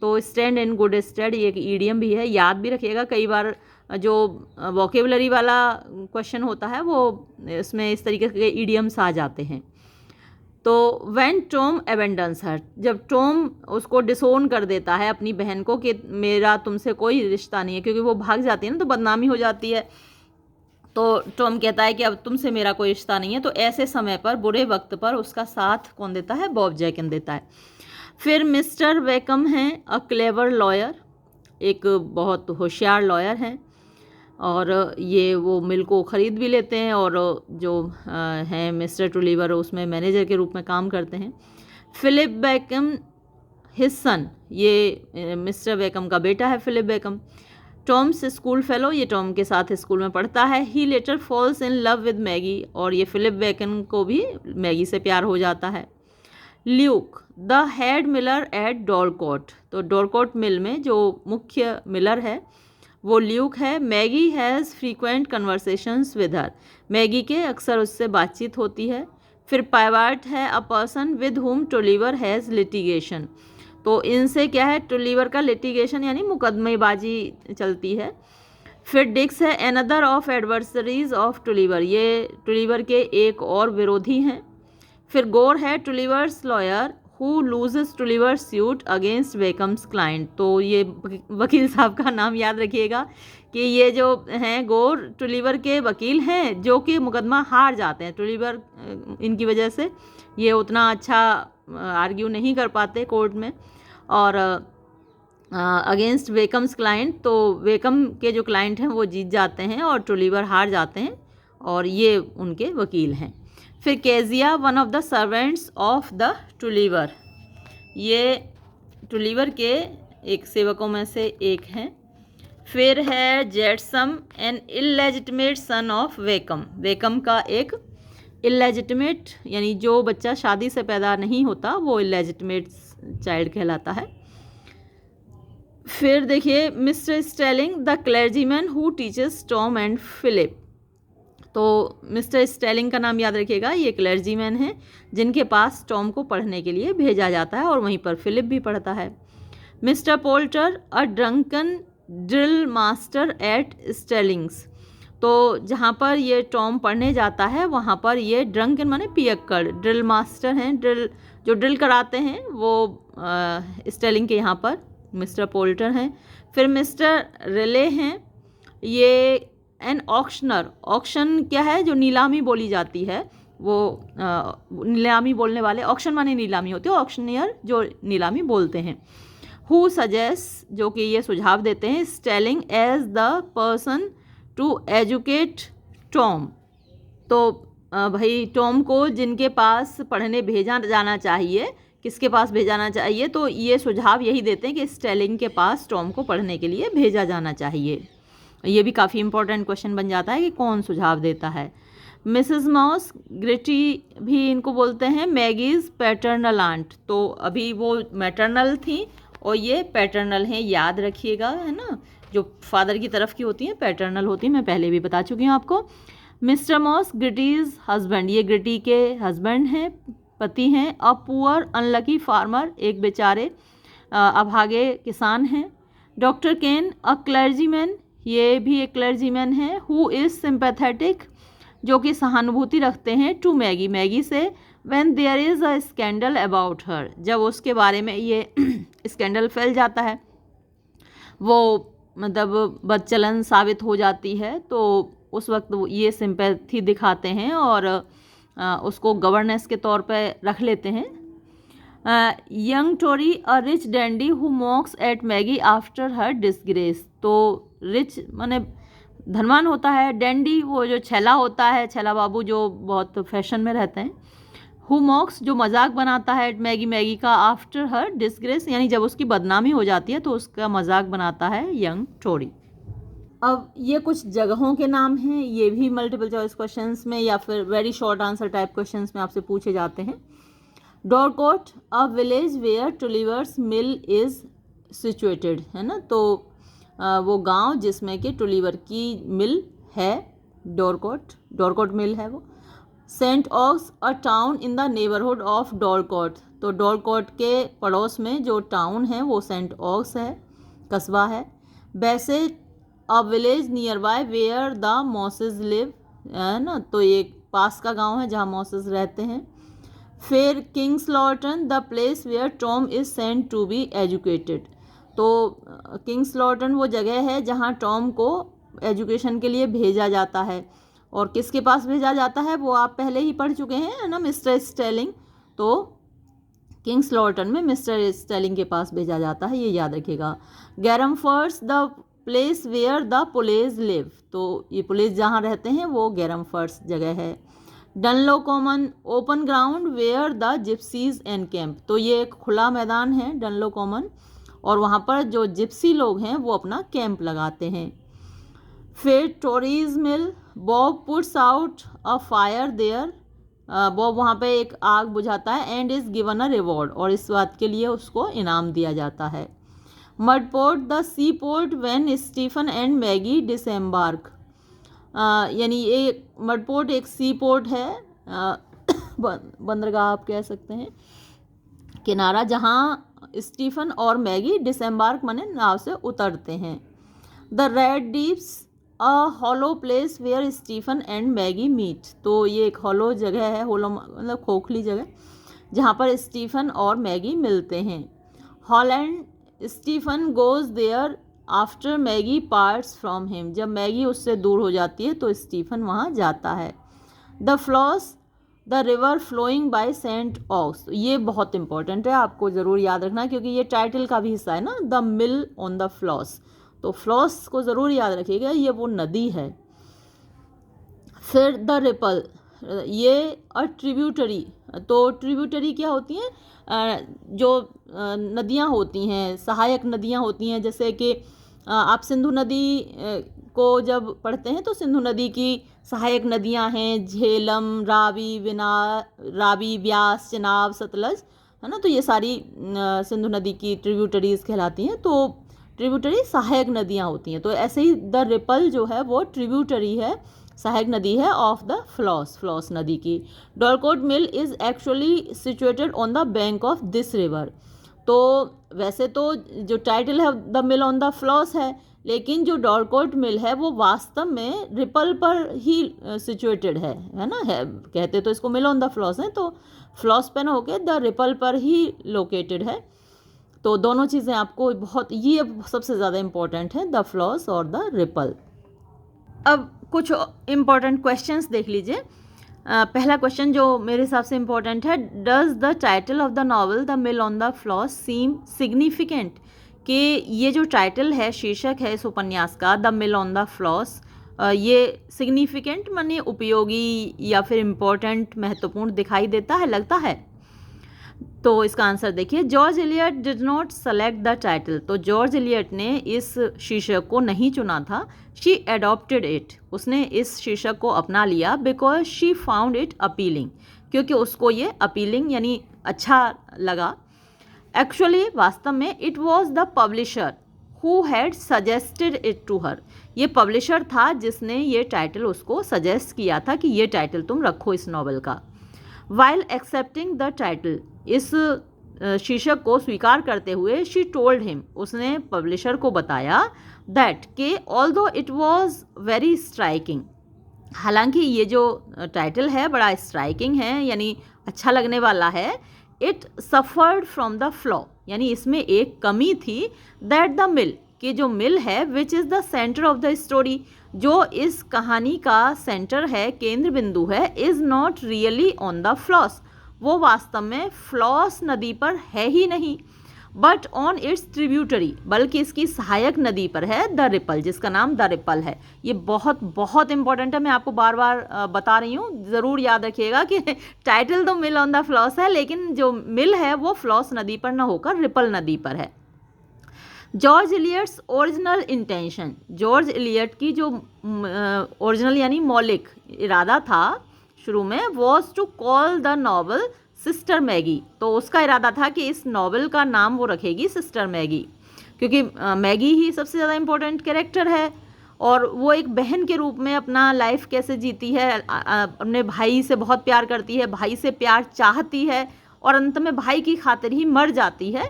तो स्टैंड इन गुड स्टेड ये एक ईडियम भी है, याद भी रखिएगा। कई बार जो वोकेबलरी वाला क्वेश्चन होता है वो इसमें इस तरीके के ईडियम्स आ जाते हैं। तो व्हेन टॉम एबेंडन्स हर, जब टॉम उसको डिसोन कर देता है अपनी बहन को कि मेरा तुमसे कोई रिश्ता नहीं है, क्योंकि वो भाग जाती है ना तो बदनामी हो जाती है, तो टॉम कहता है कि अब तुमसे मेरा कोई रिश्ता नहीं है। तो ऐसे समय पर, बुरे वक्त पर उसका साथ कौन देता है, बॉब जैकिन देता है। फिर मिस्टर वेकम हैं, अ क्लेवर लॉयर, एक बहुत होशियार लॉयर हैं, और ये वो मिल को ख़रीद भी लेते हैं, और जो हैं मिस्टर टुलीवर उसमें मैनेजर के रूप में काम करते हैं। फिलिप बेकम हिज सन, ये मिस्टर बेकम का बेटा है Philip Wakem. Tom's school fellow, ये टॉम के साथ स्कूल में पढ़ता है। He later falls in love with Maggie, और ये फिलिप बेकन को भी मैगी से प्यार हो जाता है। Luke the head miller at Dorlcote, तो डोरकोट मिल में जो मुख्य मिलर है वो ल्यूक है। Maggie has frequent conversations with her, Maggi के अक्सर उससे बातचीत होती है। फिर पाइवार्ट है, a person with whom टुलीवर has litigation, तो इनसे क्या है, टुलीवर का लिटिगेशन यानी मुकदमेबाजी चलती है। फिर डिक्स है, अनदर ऑफ एडवर्सरीज ऑफ टुलीवर, ये टुलीवर के एक और विरोधी हैं। फिर गोर है, Tulliver's lawyer who loses Tulliver suit against Wakem's client, तो ये वकील साहब का नाम याद रखिएगा कि ये जो हैं गोर टुलीवर के वकील हैं जो कि मुकदमा हार जाते हैं। टुलीवर इनकी वजह से ये उतना अच्छा आर्ग्यू नहीं कर पाते कोर्ट में, और अगेंस्ट वेकम्स क्लाइंट, तो वेकम के जो क्लाइंट हैं वो जीत जाते हैं और टुलीवर हार जाते हैं, और ये उनके वकील हैं। फिर Kezia one of the servants of the Tulliver, ये टुलिवर के एक सेवकों में से एक हैं। फिर है Jetsome, an illegitimate son of Wakem. Wakem का एक इलेजिटिमेट यानी जो बच्चा शादी से पैदा नहीं होता वो इलेजिटिमेट चाइल्ड कहलाता है। फिर देखिए Mr Stelling the clergyman who teaches Tom and Philip. तो मिस्टर स्टेलिंग का नाम याद रखिएगा, ये क्लर्जीमैन हैं जिनके पास टॉम को पढ़ने के लिए भेजा जाता है और वहीं पर फिलिप भी पढ़ता है। मिस्टर पोल्टर अ ड्रंकन ड्रिल मास्टर एट स्टेलिंग्स। तो जहाँ पर ये टॉम पढ़ने जाता है वहाँ पर ये ड्रंकन माने पियक्कड़, ड्रिल मास्टर हैं, जो ड्रिल कराते हैं वो स्टेलिंग के यहाँ पर मिस्टर पोल्टर हैं। फिर मिस्टर रिले हैं, ये एन ऑक्शनर। ऑक्शन क्या है, जो नीलामी बोली जाती है, वो नीलामी बोलने वाले, ऑक्शन माने नीलामी होती है, ऑक्शनियर जो नीलामी बोलते हैं। हु सजेस्ट, जो कि ये सुझाव देते हैं, Stelling as the person to educate Tom. तो भाई टॉम को जिनके पास पढ़ने भेजा जाना चाहिए, किसके पास भेजाना चाहिए, तो ये सुझाव यही देते हैं कि स्टेलिंग के पास टॉम को पढ़ने के लिए भेजा जाना चाहिए। ये भी काफ़ी इंपॉर्टेंट क्वेश्चन बन जाता है कि कौन सुझाव देता है। मिसेस माउस, ग्रिटी भी इनको बोलते हैं, मैगीज पैटर्नल आंट। तो अभी वो मैटरनल थी और ये पैटर्नल हैं, याद रखिएगा, है ना। जो फादर की तरफ की होती हैं पैटर्नल होती हैं, मैं पहले भी बता चुकी हूँ आपको। मिस्टर मॉस ग्रिटीज हस्बैंड, ये ग्रिटी के हस्बैंड हैं, पति हैं। अ पुअर अनलकी फार्मर, एक बेचारे अभागे किसान हैं। डॉक्टर केन अ क्लर्जीमैन, ये भी एक क्लर्जीमैन है। हु इज़ सिंपैथेटिक, जो कि सहानुभूति रखते हैं, टू मैगी, मैगी से। When there is a scandal about her, जब उसके बारे में ये स्कैंडल फैल जाता है, वो मतलब बदचलन साबित हो जाती है, तो उस वक्त ये सिंपैथी दिखाते हैं और उसको गवर्नेंस के तौर पे रख लेते हैं। Young Torry a rich dandy who mocks at Maggie after her disgrace. तो रिच माने धनवान होता है, डैंडी वो जो छैला होता है, छैला बाबू जो बहुत फैशन में रहते हैं। हु मॉक्स जो मजाक बनाता है मैगी, मैगी का, आफ्टर हर डिसग्रेस यानी जब उसकी बदनामी हो जाती है तो उसका मजाक बनाता है यंग टोरी। अब ये कुछ जगहों के नाम हैं, ये भी मल्टीपल चॉइस क्वेश्चंस में या फिर very short answer type questions में आपसे पूछे जाते हैं। Dorlcote a village where Tulliver's mill is situated, है ना। तो वो गांव जिसमें कि टुलिवर की मिल है, डॉरकोट मिल है वो। Saint Ogg's a town in the neighbourhood of Dorlcote. तो डॉरकोट के पड़ोस में जो टाउन है वो सेंट ऑक्स है, कस्बा है। Basset a village near by where the Mosses live, है ना। तो ये पास का गांव है जहाँ मॉसेस रहते हैं। फिर King's Lorton the place where Tom is sent to be educated. तो किंग्स लॉर्टन वो जगह है जहाँ टॉम को एजुकेशन के लिए भेजा जाता है। और किसके पास भेजा जाता है वो आप पहले ही पढ़ चुके हैं, है ना, मिस्टर स्टेलिंग। तो किंग्स लॉर्टन में मिस्टर स्टेलिंग के पास भेजा जाता है, ये याद रखिएगा। Garum Firs the place where the Pullets live. तो ये पुलिस जहाँ रहते हैं वो गैरमफर्स जगह है। Dunlow common open ground where the gypsies encamp. तो ये एक खुला मैदान है डनलो कॉमन, और वहाँ पर जो जिप्सी लोग हैं वो अपना कैंप लगाते हैं। फिर Torry's mill, Bob puts out a fire there. Bob वहाँ पे एक आग बुझाता है, and is given a reward, और इस बात के लिए उसको इनाम दिया जाता है। Mudport the sea port when Stephen and Maggie disembark. यानी ये मडपोर्ट एक सी पोर्ट है, बंदरगाह आप कह सकते हैं, किनारा, जहाँ स्टीफन और मैगी डिसएम्बार्क माने नाव से उतरते हैं। The Red Deeps a hollow place where Stephen and Maggie meet. तो ये एक हॉलो जगह है, हॉलो मतलब खोखली जगह, जहाँ पर स्टीफन और मैगी मिलते हैं। Holland Stephen goes there after Maggie parts from him. जब मैगी उससे दूर हो जाती है तो स्टीफन वहाँ जाता है। The Floss the river flowing by Saint Ogg's. ये बहुत इंपॉर्टेंट है, आपको ज़रूर याद रखना, क्योंकि ये टाइटल का भी हिस्सा है ना, the mill on the floss. तो फ्लॉस को ज़रूर याद रखिएगा, ये वो नदी है। फिर द रिपल, ये अ ट्रिब्यूटरी, तो ट्रिब्यूटरी क्या होती हैं? जो नदियाँ होती हैं, सहायक नदियाँ होती हैं, जैसे कि आप सिंधु नदी को जब पढ़ते हैं तो सिंधु नदी की सहायक नदियाँ हैं झेलम, रावी, ब्यास, चिनाब, सतलज, है ना। तो ये सारी सिंधु नदी की ट्रिब्यूटरीज कहलाती हैं। तो ट्रिब्यूटरी सहायक नदियाँ होती हैं। तो ऐसे ही द रिपल जो है वो ट्रिब्यूटरी है, सहायक नदी है ऑफ द फ्लॉस नदी की। Dorlcote mill is actually situated on the bank of this river. तो वैसे तो जो टाइटल है the mill on the Floss है, लेकिन जो डॉलकोट मिल है वो वास्तव में रिपल पर ही सिचुएटेड है ना। है कहते तो इसको मिल ऑन द फ्लॉस है, तो फ्लॉस पे ना होके द रिपल पर ही लोकेटेड है। तो दोनों चीज़ें आपको बहुत, ये सबसे ज़्यादा इम्पोर्टेंट है, द फ्लॉस और द रिपल। अब कुछ इम्पॉर्टेंट क्वेश्चंस देख लीजिए। पहला क्वेश्चन जो मेरे हिसाब से इम्पॉर्टेंट है, does the title of the novel the mill on the Floss seem significant? कि ये जो टाइटल है, शीर्षक है इस उपन्यास का, the mill on the floss, ये सिग्निफिकेंट माने उपयोगी या फिर इम्पोर्टेंट, महत्वपूर्ण दिखाई देता है, लगता है? तो इसका आंसर देखिए, George Eliot did not select the title. तो जॉर्ज इलियट ने इस शीर्षक को नहीं चुना था, शी एडॉप्टेड इट, उसने इस शीर्षक को अपना लिया, because she found it appealing, क्योंकि उसको ये अपीलिंग यानी अच्छा लगा। एक्चुअली वास्तव में it was the publisher who had suggested it to her, ये पब्लिशर था जिसने ये टाइटल उसको सजेस्ट किया था कि ये टाइटल तुम रखो इस नॉवल का। वाइल एक्सेप्टिंग द टाइटल, इस शीर्षक को स्वीकार करते हुए, शी टोल्ड हिम, उसने पब्लिशर को बताया, दैट के although it was very striking, हालांकि ये जो टाइटल है बड़ा स्ट्राइकिंग है यानी अच्छा लगने वाला है, it suffered from the flaw, यानी इसमें एक कमी थी, दैट द मिल, कि जो मिल है, which is the centre of the story, जो इस कहानी का सेंटर है, केंद्र बिंदु है, is not really on the floss, वो वास्तव में फ्लॉस नदी पर है ही नहीं, बट ऑन इट्स ट्रिब्यूटरी, बल्कि इसकी सहायक नदी पर है, द रिपल, जिसका नाम द रिपल है। ये बहुत बहुत इंपॉर्टेंट है, मैं आपको बार बार बता रही हूँ, ज़रूर याद रखिएगा कि टाइटल तो मिल ऑन द फ्लॉस है, लेकिन जो मिल है वो फ्लॉस नदी पर ना होकर रिपल नदी पर है। George Eliot's original intention, George Eliot की जो ओरिजिनल यानी मौलिक इरादा था शुरू में, was to call the novel Sister Maggie, तो उसका इरादा था कि इस नॉवल का नाम वो रखेगी सिस्टर मैगी, क्योंकि मैगी ही सबसे ज़्यादा इम्पोर्टेंट कैरेक्टर है, और वो एक बहन के रूप में अपना लाइफ कैसे जीती है, अपने भाई से बहुत प्यार करती है, भाई से प्यार चाहती है, और अंत में भाई की खातिर ही मर जाती है।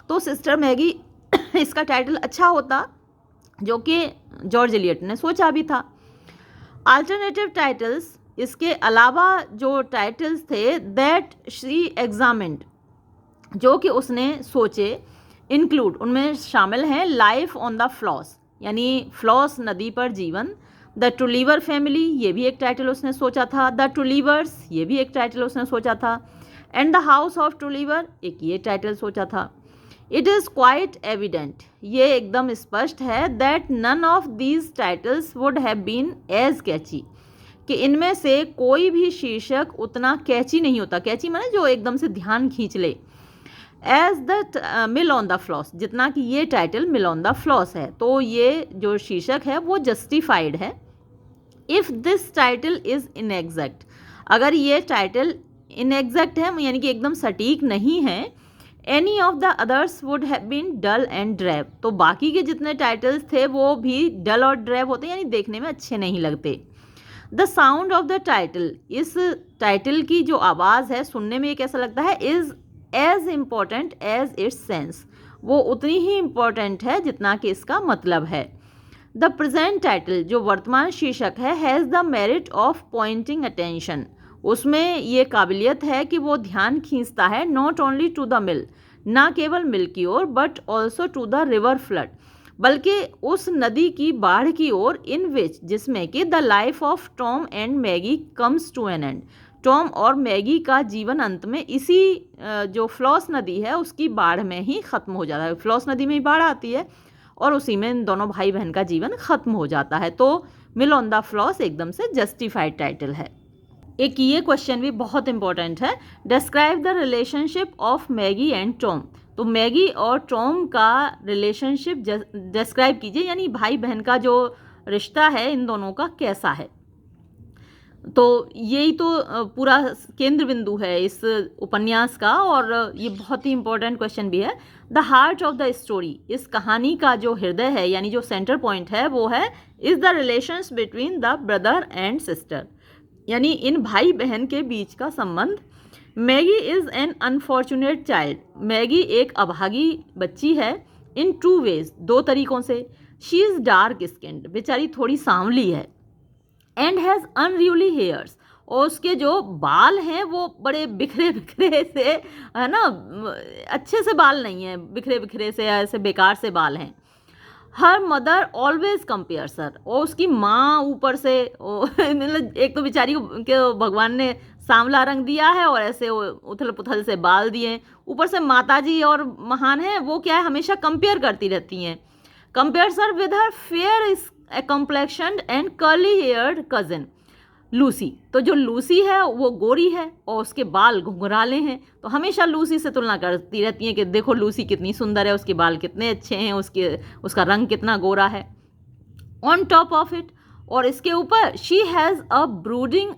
तो सिस्टर मैगी इसका टाइटल अच्छा होता, जो कि जॉर्ज इलियट ने सोचा भी था। अल्टरनेटिव टाइटल्स, इसके अलावा जो टाइटल्स थे, दैट शी एग्जामिन्ड, जो कि उसने सोचे, इंक्लूड, उनमें शामिल हैं, लाइफ ऑन द फ्लॉस, यानी फ्लॉस नदी पर जीवन, द टुलीवर फैमिली, ये भी एक टाइटल उसने सोचा था, द टुलीवर्स, ये भी एक टाइटल उसने सोचा था, एंड द हाउस ऑफ टुलीवर, एक ये टाइटल सोचा था। इट इज़ क्वाइट एविडेंट, ये एकदम स्पष्ट है, that none of these titles would have been as catchy, कि इनमें से कोई भी शीर्षक उतना कैची नहीं होता, कैची माने जो एकदम से ध्यान खींच ले, as the mill on the Floss, जितना कि ये title Mill on the Floss है। तो ये जो शीर्षक है वो जस्टिफाइड है। If this title is inexact, अगर ये टाइटल इनएग्जैक्ट है यानी कि एकदम सटीक नहीं है, any of the others would have been dull and drab, तो बाकी के जितने टाइटल्स थे वो भी डल और ड्रैब होते, यानी देखने में अच्छे नहीं लगते। The sound of the title, इस टाइटल की जो आवाज़ है सुनने में ये कैसा लगता है, is as important as its sense, वो उतनी ही इम्पॉर्टेंट है जितना कि इसका मतलब है। द प्रेजेंट टाइटल, जो वर्तमान शीर्षक है, has the merit of pointing attention, उसमें ये काबिलियत है कि वो ध्यान खींचता है, not only to the mill, ना केवल मिल की ओर, but also to the river flood, बल्कि उस नदी की बाढ़ की ओर, इन विच, जिसमें कि the life of Tom and Maggie comes to an end, Tom और मैगी का जीवन अंत में इसी जो फ्लॉस नदी है उसकी बाढ़ में ही ख़त्म हो जाता है। फ्लॉस नदी में ही बाढ़ आती है और उसी में इन दोनों भाई बहन का जीवन ख़त्म हो जाता है। तो मिल ऑन द फ्लॉस एकदम से जस्टिफाइड टाइटल है। एक ये क्वेश्चन भी बहुत इंपॉर्टेंट है, describe the relationship of Maggie and Tom. तो मैगी और टॉम का रिलेशनशिप डिस्क्राइब कीजिए, यानी भाई बहन का जो रिश्ता है इन दोनों का कैसा है। तो यही तो पूरा केंद्र बिंदु है इस उपन्यास का, और ये बहुत ही इंपॉर्टेंट क्वेश्चन भी है। The heart of the story, इस कहानी का जो हृदय है यानी जो सेंटर पॉइंट है वो है is the relations between the brother and sister, यानी इन भाई बहन के बीच का संबंध। Maggi is an unfortunate child, Maggi एक अभागी बच्ची है। इन टू वेज, दो तरीकों से। शी इज़ डार्क स्किन्ड, बेचारी थोड़ी सांवली है। एंड हैज़ अनरूली हेयर्स, और उसके जो बाल हैं वो बड़े बिखरे बिखरे से, है ना, अच्छे से बाल नहीं हैं, बिखरे बिखरे से, ऐसे बेकार से बाल हैं। हर मदर ऑलवेज कंपेयर्स हर, और उसकी माँ ऊपर से मतलब एक तो बेचारी को भगवान ने सांवला रंग दिया है और ऐसे उथल पुथल से बाल दिए, ऊपर से माताजी और महान है वो क्या है, हमेशा कंपेयर करती रहती हैं। Compares her with her fair complexion and curly heard cousin Lucy. तो जो लूसी है वो गोरी है और उसके बाल घुंघराले हैं, तो हमेशा लूसी से तुलना करती रहती हैं कि देखो लूसी कितनी सुंदर है, उसके बाल कितने अच्छे हैं, उसका रंग कितना गोरा है। ऑन टॉप ऑफ इट, और इसके ऊपर she has a brooding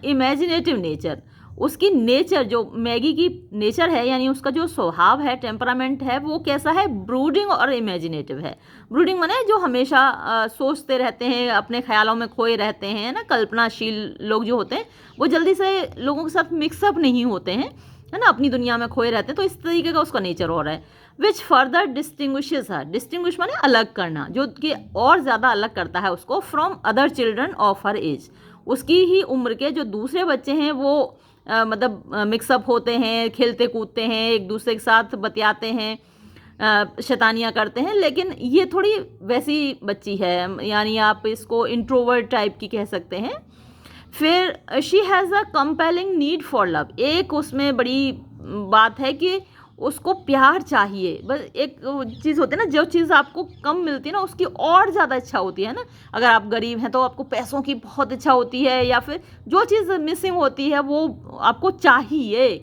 imaginative nature, उसकी नेचर जो मैगी की नेचर है यानी उसका जो स्वभाव है, टेम्परामेंट है, वो कैसा है, ब्रूडिंग और इमेजिनेटिव है। ब्रूडिंग माने जो हमेशा सोचते रहते हैं, अपने ख्यालों में खोए रहते हैं ना, कल्पनाशील लोग जो होते हैं वो जल्दी से लोगों के साथ मिक्सअप नहीं होते हैं, है ना, अपनी दुनिया में खोए रहते हैं। तो इस तरीके का उसका नेचर हो रहा है। Which further distinguishes her, distinguish माने अलग करना, जो कि और ज़्यादा अलग करता है उसको from other children of her age, उसकी ही उम्र के जो दूसरे बच्चे हैं वो मतलब मिक्सअप होते हैं, खेलते कूदते हैं, एक दूसरे के साथ बतियाते हैं, शैतानियाँ करते हैं, लेकिन ये थोड़ी वैसी बच्ची है, यानी आप इसको इंट्रोवर्ट टाइप की कह सकते हैं। फिर she has a compelling need for love, एक उसमें बड़ी बात है कि उसको प्यार चाहिए। बस एक चीज़ होती है ना, जो चीज़ आपको कम मिलती है ना उसकी और ज़्यादा इच्छा होती है ना। अगर आप गरीब हैं तो आपको पैसों की बहुत इच्छा होती है, या फिर जो चीज़ मिसिंग होती है वो आपको चाहिए।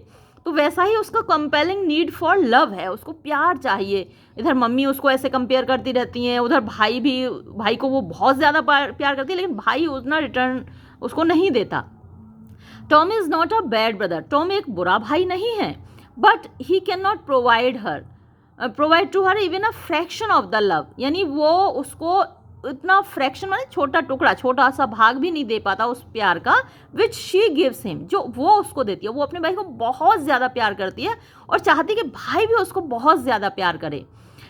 तो वैसा ही उसका कंपेलिंग नीड फॉर लव है, उसको प्यार चाहिए। इधर मम्मी उसको ऐसे कंपेयर करती रहती हैं, उधर भाई को वो बहुत ज़्यादा प्यार करती है, लेकिन भाई उतना रिटर्न उसको नहीं देता। Tom is not a bad brother, Tom एक बुरा भाई नहीं है, but he can not provide to her even a fraction of the love, यानी वो उसको इतना फ्रैक्शन माने छोटा टुकड़ा, छोटा सा भाग भी नहीं दे पाता उस प्यार का, विच शी गिव्स हिम, जो वो उसको देती है। वो अपने भाई को बहुत ज़्यादा प्यार करती है और चाहती है कि भाई भी उसको बहुत ज़्यादा प्यार करे,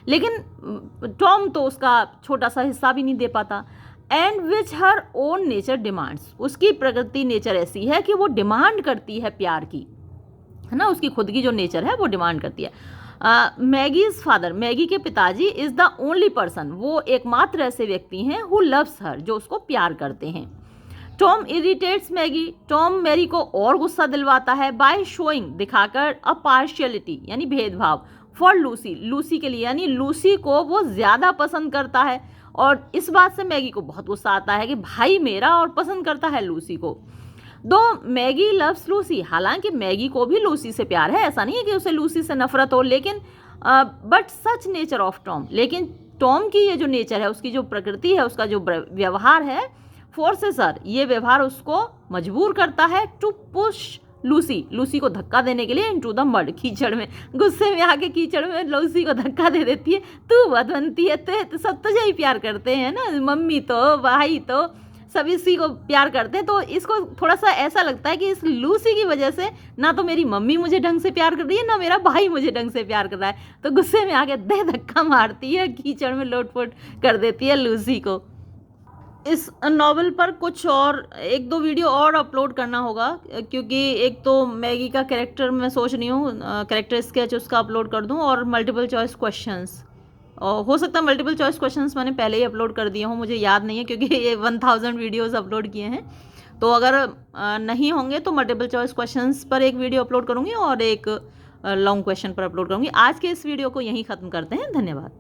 लेकिन टॉम तो उसका छोटा सा हिस्सा भी नहीं दे पाता। And which her own nature demands, उसकी प्रकृति नेचर ऐसी है कि वो डिमांड करती है प्यार की, है ना, उसकी खुद की जो नेचर है वो डिमांड करती है। मैगीज फादर, मैगी के पिताजी, इज़ द ओनली पर्सन, वो एकमात्र ऐसे व्यक्ति हैं हु लव्स हर, जो उसको प्यार करते हैं। Tom irritates Maggie, Tom Mary को और गुस्सा दिलवाता है बाय शोइंग, दिखाकर अ पार्शियलिटी यानी भेदभाव, फॉर लूसी, लूसी के लिए, यानी लूसी को वो ज़्यादा पसंद करता है। और इस बात से मैगी को बहुत गुस्सा आता है कि भाई मेरा और पसंद करता है लूसी को। दो मैगी लव्स लूसी, हालांकि मैगी को भी लूसी से प्यार है, ऐसा नहीं है कि उसे लूसी से नफरत हो, लेकिन but such nature of Tom, लेकिन टॉम की ये जो नेचर है, उसकी जो प्रकृति है, उसका जो व्यवहार है, फोर्सेस हर, ये व्यवहार उसको मजबूर करता है टू पुश लूसी, लूसी को धक्का देने के लिए इनटू द मड, कीचड़ में, गुस्से में आके कीचड़ में लूसी को धक्का दे देती है। तू बदबनती है, तो सब तुझे ही प्यार करते हैं ना, मम्मी तो भाई तो सब इसी को प्यार करते हैं। तो इसको थोड़ा सा ऐसा लगता है कि इस लूसी की वजह से ना तो मेरी मम्मी मुझे ढंग से प्यार कर रही है, ना मेरा भाई मुझे ढंग से प्यार कर रहा है। तो गुस्से में आके दे धक्का मारती है, कीचड़ में लोटपोट कर देती है लूसी को। इस नॉवल पर कुछ और एक दो वीडियो और अपलोड करना होगा, क्योंकि एक तो मैगी का कैरेक्टर मैं सोच रही हूँ कैरेक्टर स्केच उसका अपलोड कर दूँ, और मल्टीपल चॉइस क्वेश्चंस, और हो सकता है मल्टीपल चॉइस क्वेश्चंस मैंने पहले ही अपलोड कर दिए हों, मुझे याद नहीं है, क्योंकि ये 1000 वीडियोस अपलोड किए हैं। तो अगर नहीं होंगे तो मल्टीपल चॉइस क्वेश्चंस पर एक वीडियो अपलोड करूँगी और एक लॉन्ग क्वेश्चन पर अपलोड करूँगी। आज के इस वीडियो को यहीं ख़त्म करते हैं। धन्यवाद।